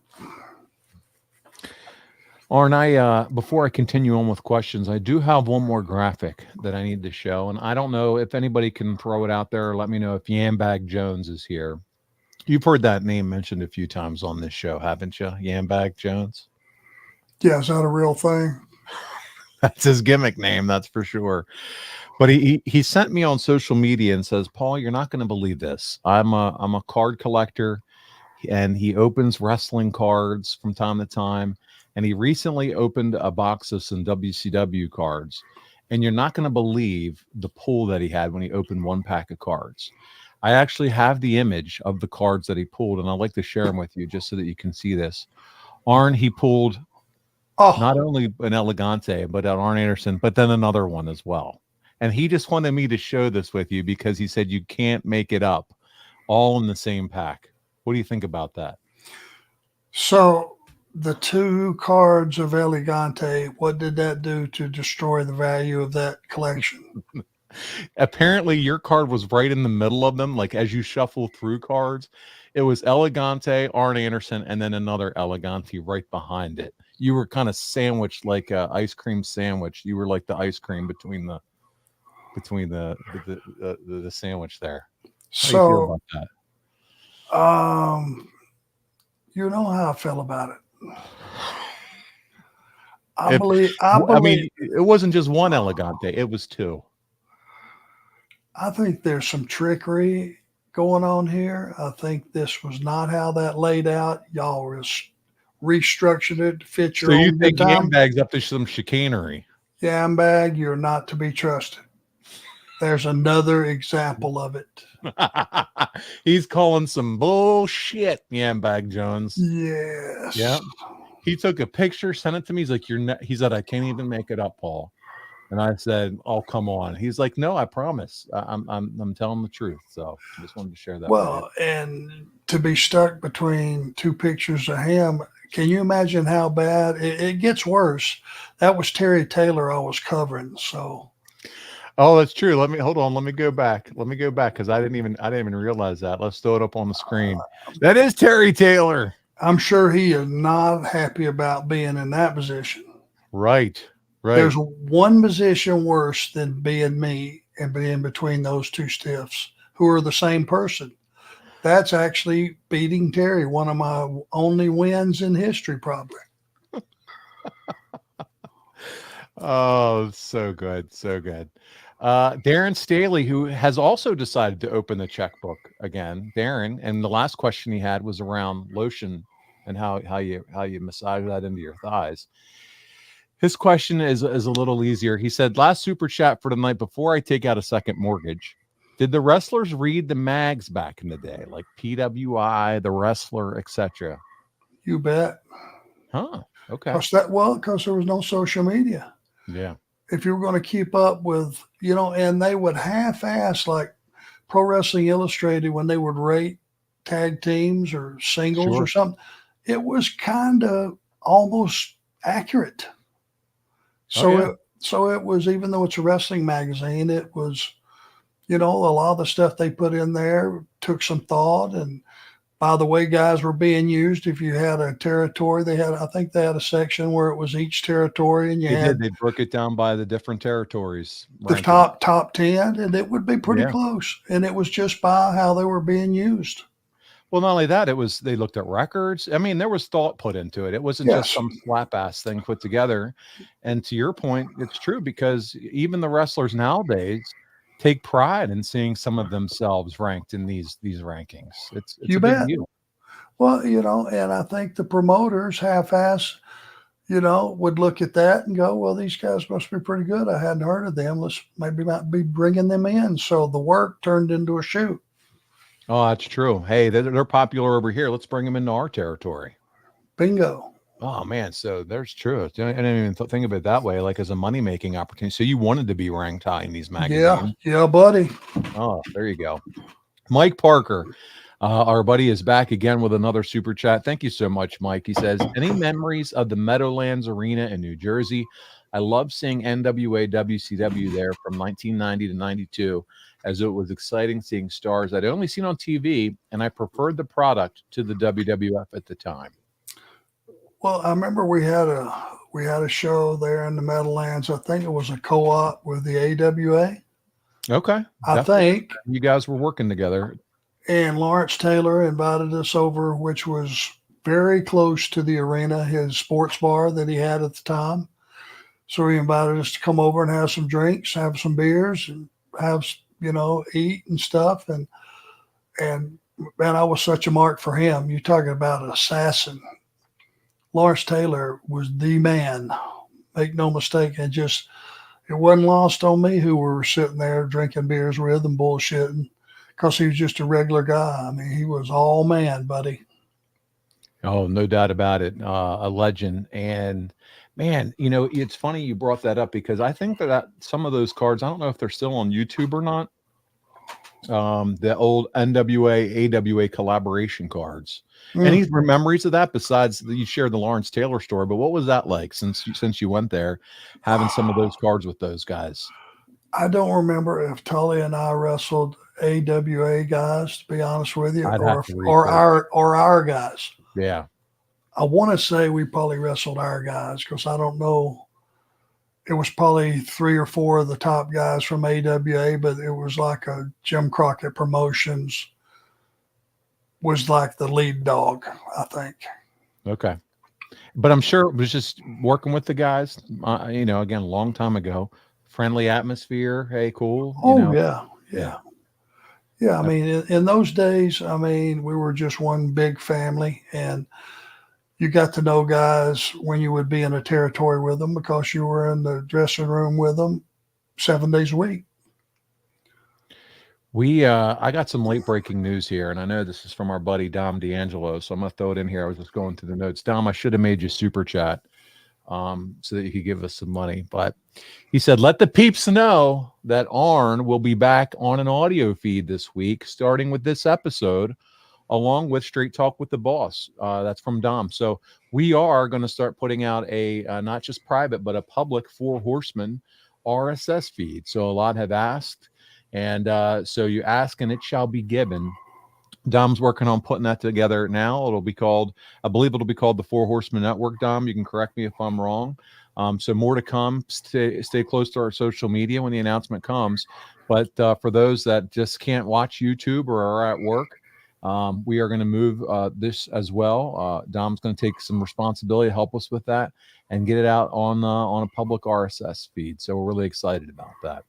Arn, I before I continue on with questions, I do have one more graphic that I need to show, and I don't know if anybody can throw it out there or let me know if Yambag Jones is here. You've heard that name mentioned a few times on this show, haven't you? Yambag Jones.
Yeah, is that a real thing?
That's his gimmick name, that's for sure. But he sent me on social media and says, "Paul, you're not going to believe this. I'm a card collector, and he opens wrestling cards from time to time. And he recently opened a box of some WCW cards. And you're not going to believe the pull that he had when he opened one pack of cards. I actually have the image of the cards that he pulled, and I'd like to share them with you just so that you can see this. Arn, he pulled not
Oh,
only an Elegante, but an Arn Anderson, but then another one as well. And he just wanted me to show this with you because he said you can't make it up all in the same pack. What do you think about that?
so the two cards of Elegante, what did that do to destroy the value of that collection?
Apparently, your card was right in the middle of them. Like as you shuffle through cards, it was Elegante, Arn Anderson, and then another Elegante right behind it. You were kind of sandwiched like a ice cream sandwich. You were like the ice cream between the sandwich there. How do you feel
So,
about that?
um, you know how I feel about it. I
If
believe, I
I
believe,
mean, it wasn't just one Elegante; it was two.
I think there's some trickery going on here. I think this was not how that laid out. Y'all restructured it to fit
So
your
you
own good
think
time.
Yambag's up to some chicanery?
Yambag, you're not to be trusted. There's another example of it.
He's calling some bullshit, Yambag Jones. Yeah.
Yes.
He took a picture, sent it to me. He's like, "You're not," he said, "I can't even make it up, Paul." And I said, "Oh, come on." He's like, "No, I promise. I'm telling the truth." So I just wanted to share that with you.
Well, and to be stuck between two pictures of him, can you imagine how bad it gets worse? That was Terry Taylor I was covering. So
Oh, that's true. Let me hold on. Let me go back. Let me go back because I didn't even realize that. Let's throw it up on the screen. That is Terry Taylor.
I'm sure he is not happy about being in that position.
Right.
There's
Right.
one position worse than being me and being between those two stiffs who are the same person. That's actually beating Terry, one of my only wins in history, probably.
Oh, so good. So good. Darren Staley, who has also decided to open the checkbook again. Darren, and the last question he had was around lotion and how you massage that into your thighs. His question is a little easier. He said, "Last super chat for tonight before I take out a second mortgage. Did the wrestlers read the mags back in the day, like PWI, the wrestler, etc.?"
You bet.
Huh. Okay.
Because there was no social media.
Yeah.
If you were going to keep up with, and they would half-ass like Pro Wrestling Illustrated when they would rate tag teams or singles or
Sure.
something. It was kind of almost accurate.
Oh yeah.
So it was, even though it's a wrestling magazine, it was, a lot of the stuff they put in there took some thought. And by the way guys were being used, if you had a territory, I think they had a section where it was each territory, and you
They did.
had
They broke it down by the different territories,
the
ranking.
top 10, and it would be pretty
Yeah.
close. And it was just by how they were being used.
Well, not only that, it was they looked at records. I mean, there was thought put into it. It wasn't just
Yes.
some slap ass thing put together. And to your point, it's true because even the wrestlers nowadays take pride in seeing some of themselves ranked in these rankings. It's
You
a big
bet.
deal.
Well, and I think the promoters half-ass, would look at that and go, well, these guys must be pretty good. I hadn't heard of them. Let's maybe not be bringing them in. So the work turned into a shoot.
Oh, that's true. Hey, they're popular over here. Let's bring them into our territory.
Bingo.
Oh man, so there's true. I didn't even think of it that way, like as a money making opportunity. So you wanted to be ranked high in these
Yeah.
magazines.
Yeah, buddy.
Oh, there you go. Mike Parker, our buddy, is back again with another super chat. Thank you so much, Mike. He says, "Any memories of the Meadowlands Arena in New Jersey? I love seeing NWA WCW there from 1990 to 92, as it was exciting seeing stars I'd only seen on TV, and I preferred the product to the WWF at the time."
Well, I remember We had a show there in the Meadowlands. I think it was a co-op with the AWA.
Okay.
I
Definitely.
think.
You guys were working together.
And Lawrence Taylor invited us over, which was very close to the arena, his sports bar that he had at the time. So he invited us to come over and have some drinks, have some beers, and have, eat and stuff. And man, I was such a mark for him. You're talking about an assassin. Lawrence Taylor was the man. Make no mistake. And just, it wasn't lost on me who were sitting there drinking beers with and bullshitting, because he was just a regular guy. I mean, he was all man, buddy.
Oh, no doubt about it. A legend. And man, it's funny you brought that up, because I think that some of those cards, I don't know if they're still on YouTube or not. The old NWA AWA collaboration cards. Any memories of that besides you shared the Lawrence Taylor story? But what was that like since you went there, having some of those cards with those guys?
I don't remember if Tully and I wrestled AWA guys, to be honest with you, or our guys.
Yeah.
I want to say we probably wrestled our guys, because I don't know. It was probably 3 or 4 of the top guys from AWA, but it was like a Jim Crockett Promotions was like the lead dog, I think.
Okay. But I'm sure it was just working with the guys, again, a long time ago, friendly atmosphere. Hey, cool.
Yeah. I mean, in those days, I mean, we were just one big family, and you got to know guys when you would be in a territory with them, because you were in the dressing room with them 7 days a week.
I got some late breaking news here, and I know this is from our buddy Dom D'Angelo, so I'm gonna throw it in here. I was just going through the notes. Dom, I should have made you super chat so that you could give us some money, but he said, let the peeps know that Arn will be back on an audio feed this week, starting with this episode, along with Straight Talk with the Boss. That's from Dom. So we are going to start putting out a not just private, but a public 4 Horsemen RSS feed. So a lot have asked, and so you ask and it shall be given. Dom's working on putting that together now. I believe it'll be called the 4 Horsemen Network. Dom, you can correct me if I'm wrong. So more to come. Stay close to our social media when the announcement comes. But for those that just can't watch YouTube or are at work, we are going to move this as well. Dom's going to take some responsibility to help us with that and get it out on a public RSS feed. So we're really excited about that.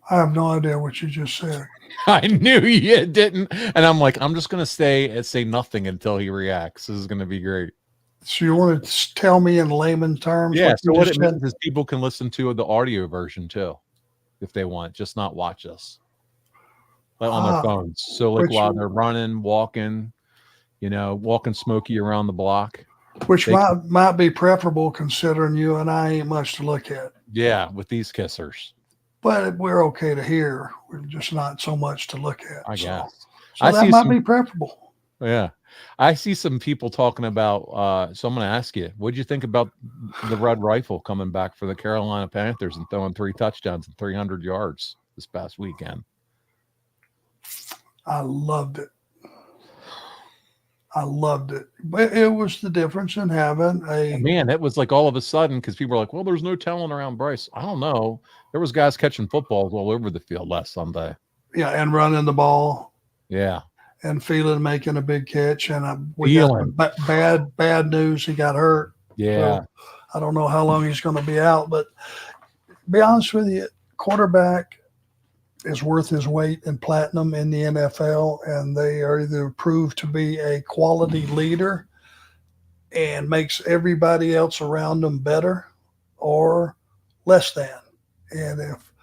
I have no idea what you just said.
I knew you didn't. And I'm like, I'm just going to say nothing until he reacts. This is going to be great.
So you want to tell me in layman terms?
Yeah. So what it means is people can listen to the audio version too, if they want, just not watch us. Like on their phones. So like while they're running, walking, walking Smokey around the block.
Which might be preferable, considering you and I ain't much to look at.
Yeah, with these kissers.
But we're okay to hear. We're just not so much to look at.
I guess.
So that might be preferable.
Yeah. I see some people talking about, so I'm going to ask you, what did you think about the Red Rifle coming back for the Carolina Panthers and throwing 3 touchdowns and 300 yards this past weekend?
I loved it. But it was the difference in having
Man, it was like all of a sudden, because people were like, well, there's no talent around Bryce. I don't know. There was guys catching footballs all over the field last Sunday.
Yeah, and running the ball.
Yeah.
And Phelan making a big catch. And we got bad news. He got hurt.
Yeah.
So I don't know how long he's going to be out. But to be honest with you, quarterback is worth his weight in platinum in the NFL, and they are either proved to be a quality leader and makes everybody else around them better or less than. And if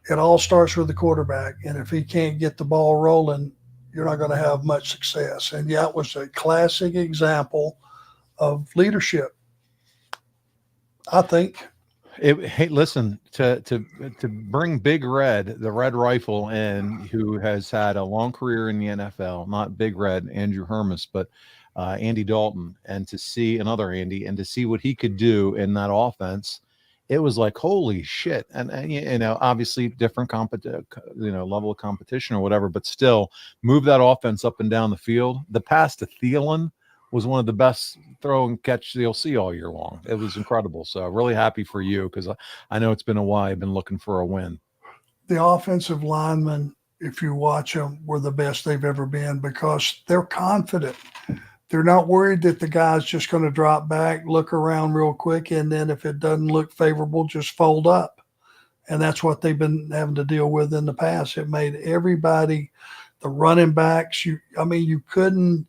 it all starts with the quarterback, and if he can't get the ball rolling, you're not going to have much success. And yeah, it was a classic example of leadership, I think.
Hey, listen, to bring Big Red, the Red Rifle, in, who has had a long career in the NFL, not Big Red, Andrew Hermes, but Andy Dalton, and to see another Andy and to see what he could do in that offense, it was like, holy shit. And obviously different level of competition or whatever, but still move that offense up and down the field. The pass to Thielen was one of the best throw and catch you'll see all year long. It was incredible. So really happy for you because I know it's been a while. I've been looking for a win.
The offensive linemen, if you watch them, were the best they've ever been because they're confident. They're not worried that the guy's just going to drop back, look around real quick, and then if it doesn't look favorable, just fold up. And that's what they've been having to deal with in the past. It made everybody, the running backs, you couldn't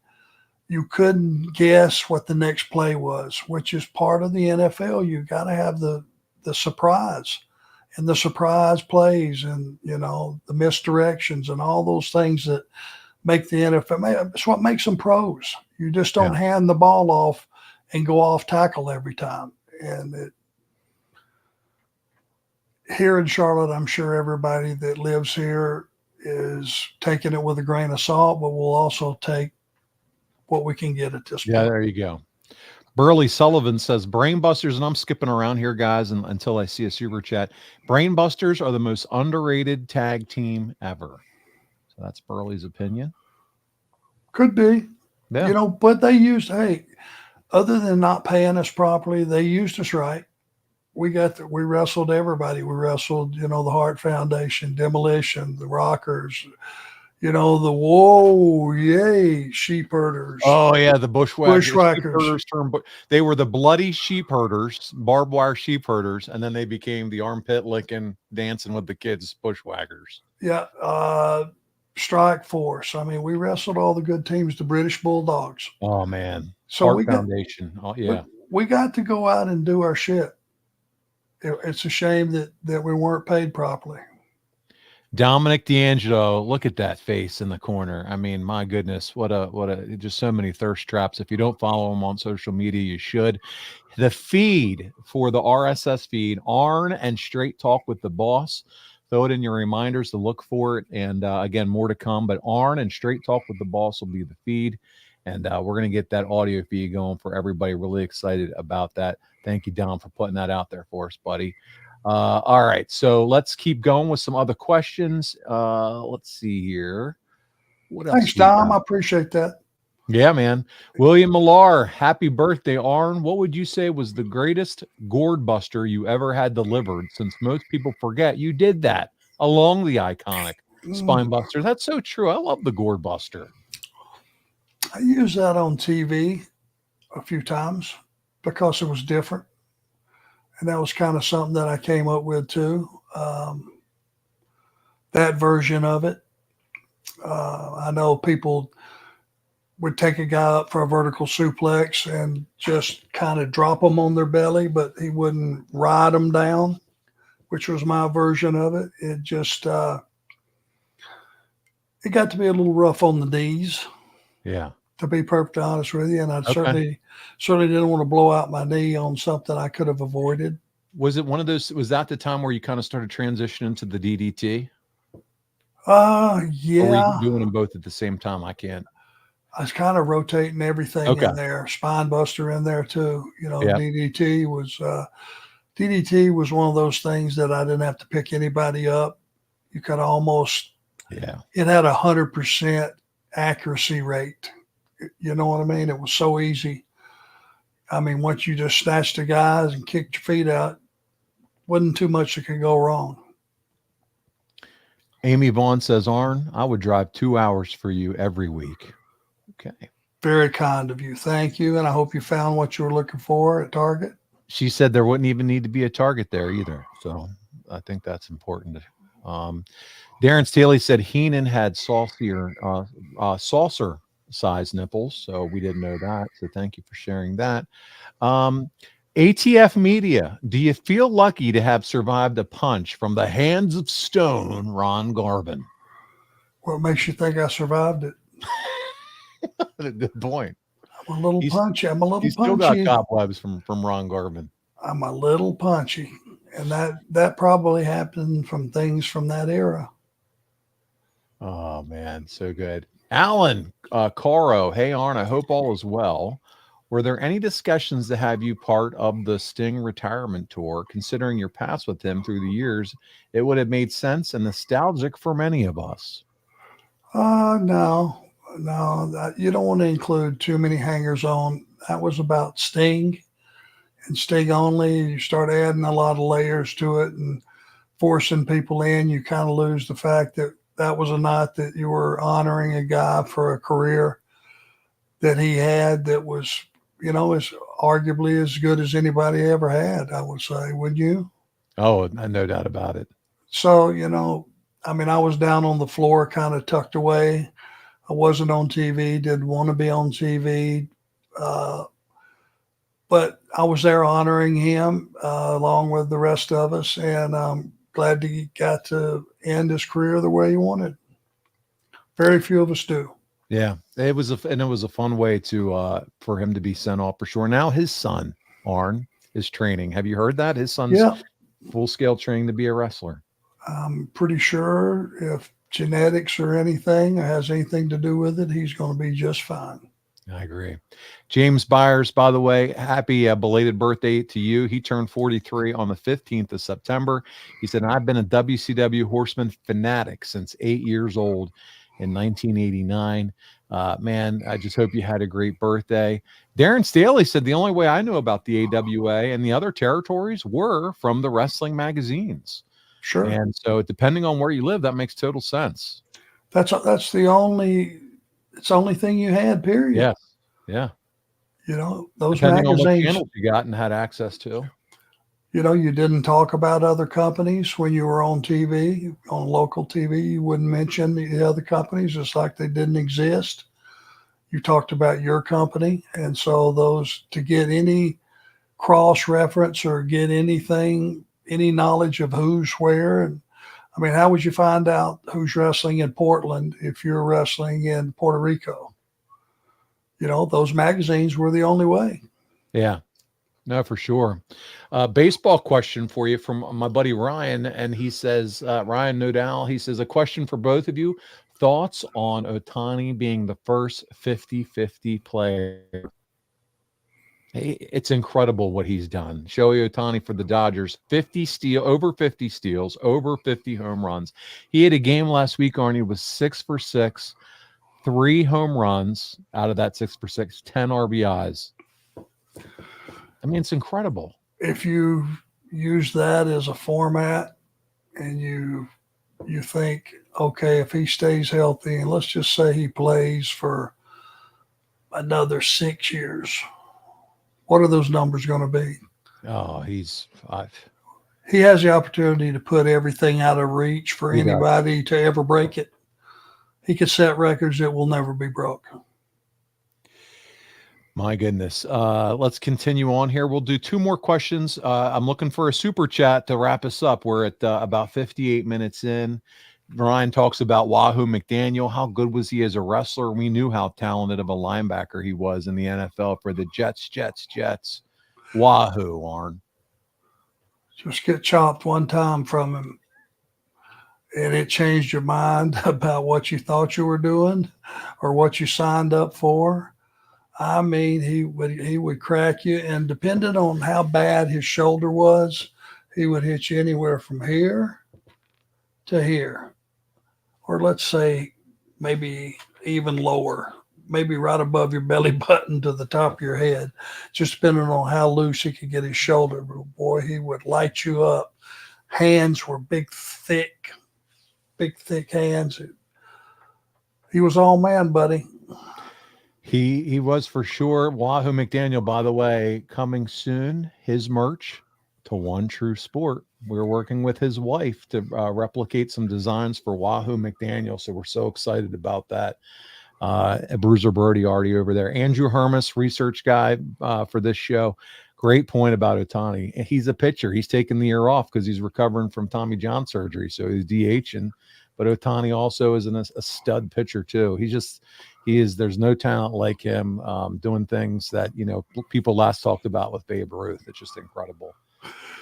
guess what the next play was, which is part of the NFL. You got to have the surprise and the surprise plays and the misdirections and all those things that make the NFL. It's what makes them pros. You just don't hand the ball off and go off tackle every time. And here in Charlotte, I'm sure everybody that lives here is taking it with a grain of salt, but we'll also take what we can get at this point.
Yeah, there you go. Burley Sullivan says, Brainbusters, and I'm skipping around here, guys, until I see a super chat. Brainbusters are the most underrated tag team ever. So that's Burley's opinion.
Could be.
Yeah.
But they used, other than not paying us properly, they used us right. We wrestled everybody. We wrestled, the Hart Foundation, Demolition, the Rockers, the whoa, yay, sheep herders.
Oh, yeah, the
bushwhackers.
They were the bloody sheep herders, barbed wire sheep herders, and then they became the armpit licking, dancing with the kids, bushwhackers.
Yeah, Strike Force. We wrestled all the good teams, the British Bulldogs.
Oh, man.
So
Hart Foundation. Oh, yeah.
We got to go out and do our shit. It's a shame that we weren't paid properly.
Dominic D'Angelo, look at that face in the corner. My goodness, what just so many thirst traps. If you don't follow him on social media, you should. The feed for the RSS feed, Arn and Straight Talk with the Boss. Throw it in your reminders to look for it. And again, more to come. But Arn and Straight Talk with the Boss will be the feed. And we're going to get that audio feed going for everybody. Really excited about that. Thank you, Dom, for putting that out there for us, buddy. All right, so let's keep going with some other questions. Let's see here. What else?
Thanks, Dom. I appreciate that.
Yeah, man. William Millar, happy birthday, Arn. What would you say was the greatest gourd buster you ever had delivered? Since most people forget you did that along the iconic spine buster. That's so true. I love the gourd buster.
I used that on TV a few times because it was different. And that was kind of something that I came up with too. That version of it. I know people would take a guy up for a vertical suplex and just kind of drop them on their belly, but he wouldn't ride them down, which was my version of it. It just, it got to be a little rough on the knees.
Yeah.
To be perfectly honest with you. And I certainly didn't want to blow out my knee on something I could have avoided.
Was it one of those, was that the time where you kind of started transitioning to the DDT?
Yeah.
Or were you doing them both at the same time? I
was kind of rotating everything in there. Spine buster in there too. DDT was one of those things that I didn't have to pick anybody up. You could almost, it had 100% accuracy rate. You know what I mean? It was so easy. Once you just snatched the guys and kicked your feet out, wasn't too much that could go wrong.
Amy Vaughn says, Arn, I would drive 2 hours for you every week. Okay.
Very kind of you. Thank you. And I hope you found what you were looking for at Target.
She said there wouldn't even need to be a Target there either. So I think that's important. Darren Staley said Heenan had saucer size nipples, so we didn't know that. So thank you for sharing that. ATF Media, do you feel lucky to have survived a punch from the hands of stone Ron Garvin?
What makes you think I survived it?
Good point.
I'm a little punchy.
He's still got cobwebs from Ron Garvin.
I'm a little punchy, and that probably happened from things from that era.
Oh man, so good. Alan Caro, hey Arn, I hope all is well. Were there any discussions to have you part of the Sting retirement tour? Considering your past with him through the years, it would have made sense and nostalgic for many of us.
No. No, you don't want to include too many hangers on. That was about Sting and Sting only. You start adding a lot of layers to it and forcing people in. You kind of lose the fact that that was a night that you were honoring a guy for a career that he had that was, as arguably as good as anybody ever had, I would say, would you?
Oh, no doubt about it.
So, I mean, I was down on the floor, kind of tucked away. I wasn't on TV, didn't want to be on TV. Uh, but I was there honoring him along with the rest of us. And I'm glad he got to end his career the way he wanted. Very few of us do.
Yeah, it was a fun way to for him to be sent off for sure. Now his son, Arn, is training. Have you heard that? His son's
Yeah,
full scale training to be a wrestler.
I'm pretty sure if genetics or anything has anything to do with it, he's going to be just fine.
I agree. James Byers, by the way, happy belated birthday to you. He turned 43 on the 15th of September. He said, I've been a WCW Horseman fanatic since 8 years old in 1989. Man, I just hope you had a great birthday. Darren Staley said the only way I knew about the AWA and the other territories were from the wrestling magazines.
Sure.
And so depending on where you live, that makes total sense.
That's the only it's the only thing you had, period.
Yes. Yeah.
Those
Depending on what
magazines,
channels you got and had access to.
you didn't talk about other companies when you were on TV, on local TV. You wouldn't mention the other companies just like they didn't exist. You talked about your company. And so those, to get any cross reference or get anything, any knowledge of who's where. And I mean, how would you find out who's wrestling in Portland if you're wrestling in Puerto Rico? Those magazines were the only way.
Yeah, no, for sure. Baseball question for you from my buddy Ryan. And he says, Ryan Nodal, he says, a question for both of you. Thoughts on Otani being the first 50-50 player? It's incredible what he's done. Shohei Otani for the Dodgers, over 50 steals, over 50 home runs. He had a game last week, Arnie, was 6 for 6, 3 home runs out of that 6 for 6, 10 RBIs. I mean, it's incredible.
If you use that as a format and you think, okay, if he stays healthy, and let's just say he plays for another 6 years, what are those numbers going to be?
Oh, he
has the opportunity to put everything out of reach for anybody to ever break it. He could set records that will never be broke.
My goodness. Let's continue on here. We'll do 2 more questions. I'm looking for a super chat to wrap us up. We're at about 58 minutes in. Ryan talks about Wahoo McDaniel. How good was he as a wrestler? We knew how talented of a linebacker he was in the NFL for the Jets. Wahoo, Arn.
Just get chopped one time from him, and it changed your mind about what you thought you were doing or what you signed up for. I mean, he would crack you, and depending on how bad his shoulder was, he would hit you anywhere from here to here, or let's say maybe even lower, maybe right above your belly button to the top of your head, just depending on how loose he could get his shoulder. But boy, he would light you up. Hands were big, thick hands. He was all man, buddy.
He was for sure. Wahoo McDaniel, by the way, coming soon, his merch to One True Sport. We're working with his wife to replicate some designs for Wahoo McDaniel. So we're so excited about that. Bruiser Brody already over there. Andrew Hermes, research guy for this show. Great point about Otani. He's a pitcher. He's taking the year off because he's recovering from Tommy John surgery. So he's DHing. But Otani also is a stud pitcher too. There's no talent like him doing things that, people last talked about with Babe Ruth. It's just incredible.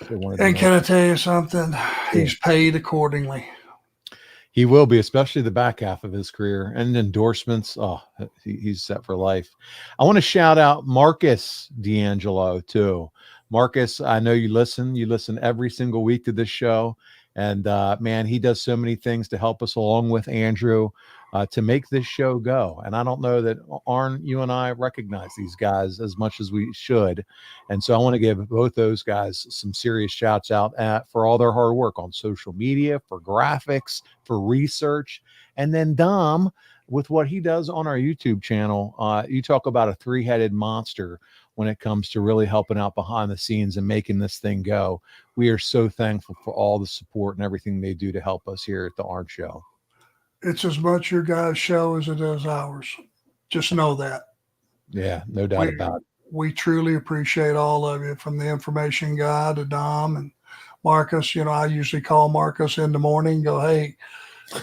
And can I tell you something? He's paid accordingly.
He will be, especially the back half of his career and endorsements. Oh, he's set for life. I want to shout out Marcus D'Angelo too. Marcus, I know you listen. You listen every single week to this show. And man, he does so many things to help us along with Andrew. to make this show go. And I don't know that Arn, you and I recognize these guys as much as we should. And so I want to give both those guys some serious shouts out for all their hard work on social media, for graphics, for research. And then Dom, with what he does on our YouTube channel, you talk about a three-headed monster when it comes to really helping out behind the scenes and making this thing go. We are so thankful for all the support and everything they do to help us here at the Arn Show.
It's as much your guys' show as it is ours. Just know that.
Yeah, no doubt about it.
We truly appreciate all of you, from the information guy to Dom and Marcus. I usually call Marcus in the morning, go, hey,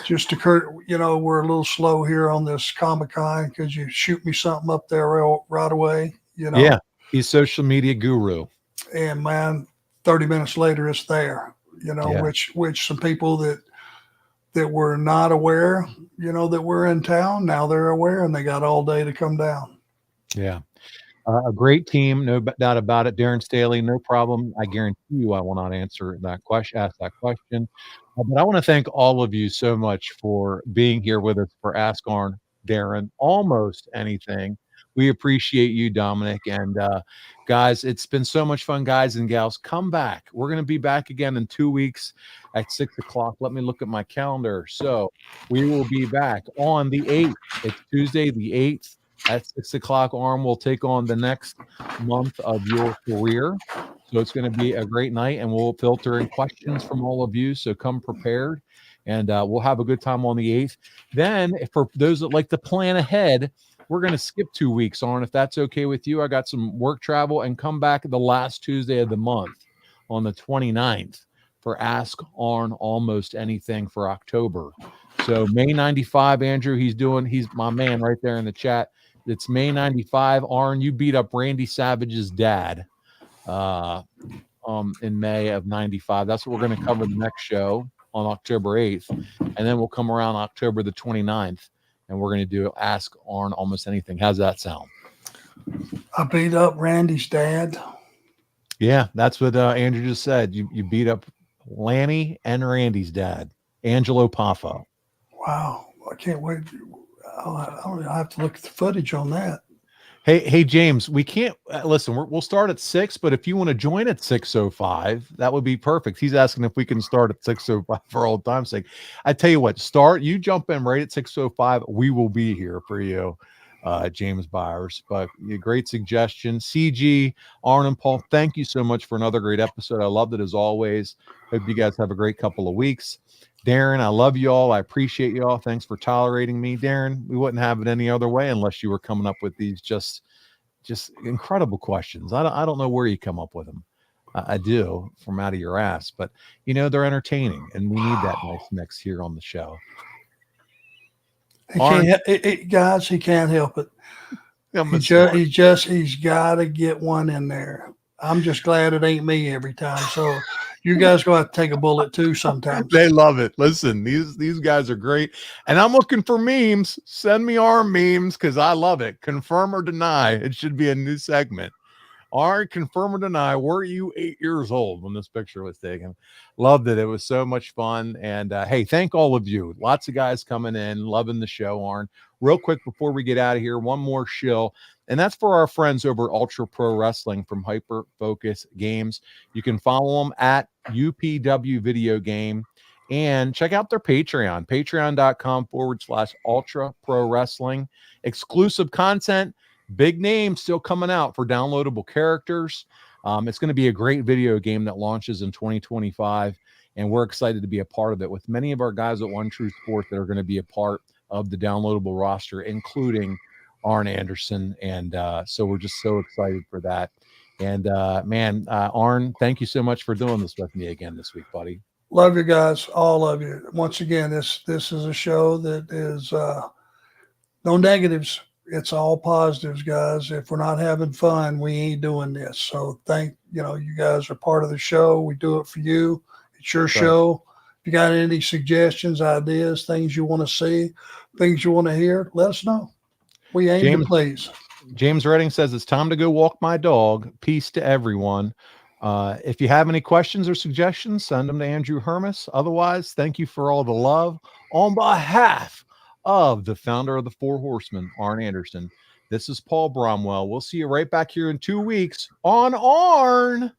just to we're a little slow here on this Comic-Con. Could you shoot me something up there right away?
Yeah, he's social media guru.
And man, 30 minutes later, it's there,
Yeah.
which some people that were not aware, that we're in town, now they're aware and they got all day to come down.
Yeah. A great team, no doubt about it. Darren Staley, no problem. I guarantee you I will not ask that question. But I want to thank all of you so much for being here with us for Ask Arn, Darren, almost anything. We appreciate you, Dominic. And guys, it's been so much fun, guys and gals. Come back. We're going to be back again in 2 weeks at 6 o'clock. Let me look at my calendar. So we will be back on the 8th. It's Tuesday, the 8th. At 6 o'clock, Arn will take on the next month of your career. So it's going to be a great night, and we'll filter in questions from all of you. So come prepared, and we'll have a good time on the 8th. Then, for those that like to plan ahead, we're going to skip 2 weeks, Arn, if that's okay with you. I got some work travel and come back the last Tuesday of the month on the 29th for Ask Arn Almost Anything for October. So May 95, Andrew, he's my man right there in the chat. It's May 95. Arn, you beat up Randy Savage's dad in May of 95. That's what we're going to cover the next show on October 8th. And then we'll come around October the 29th, and we're going to do Ask Arn Almost Anything. How's that sound?
I beat up Randy's dad.
Yeah, that's what Andrew just said. You beat up Lanny and Randy's dad, Angelo Poffo.
Wow. I can't wait. I'll have to look at the footage on that.
Hey, James, we can't listen. We'll start at 6, but if you want to join at 6:05, that would be perfect. He's asking if we can start at 6:05 for old time's sake. I tell you what, you jump in right at 6:05. We will be here for you, James Byers. But great suggestion, CG, Arn, and Paul. Thank you so much for another great episode. I loved it as always. Hope you guys have a great couple of weeks. Darren, I love you all. I appreciate you all. Thanks for tolerating me, Darren. We wouldn't have it any other way unless you were coming up with these just incredible questions. I don't know where you come up with them. I do from out of your ass, but they're entertaining, and we need that nice mix here on the show.
Guys, he can't help it. He's got to get one in there. I'm just glad it ain't me every time. So you guys go have to take a bullet too sometimes.
They love it. Listen, these guys are great. And I'm looking for memes. Send me our memes because I love it. Confirm or deny. It should be a new segment. Arn, confirm or deny, were you 8 years old when this picture was taken? Loved it. It was so much fun. And hey, thank all of you. Lots of guys coming in, loving the show, Arn. Real quick before we get out of here, one more shill. And that's for our friends over at Ultra Pro Wrestling from Hyper Focus Games. You can follow them at UPW Video Game and check out their Patreon, patreon.com/Ultra Pro Wrestling. Exclusive content, big names still coming out for downloadable characters. It's going to be a great video game that launches in 2025, and we're excited to be a part of it with many of our guys at One True Sport that are going to be a part of the downloadable roster, including Arn Anderson. And so we're just so excited for that. And Arn, thank you so much for doing this with me again this week, buddy.
Love you guys, all of you. Once again, this is a show that is no negatives. It's all positives, guys. If we're not having fun, we ain't doing this. So you guys are part of the show. We do it for you. It's your show. If you got any suggestions, ideas, things you want to see, things you want to hear, let us know. We aim to please.
James Redding says it's time to go walk my dog. Peace to everyone. If you have any questions or suggestions, send them to Andrew Hermes. Otherwise, thank you for all the love. On behalf of the founder of the Four Horsemen, Arn Anderson. This is Paul Bromwell. We'll see you right back here in 2 weeks on Arn.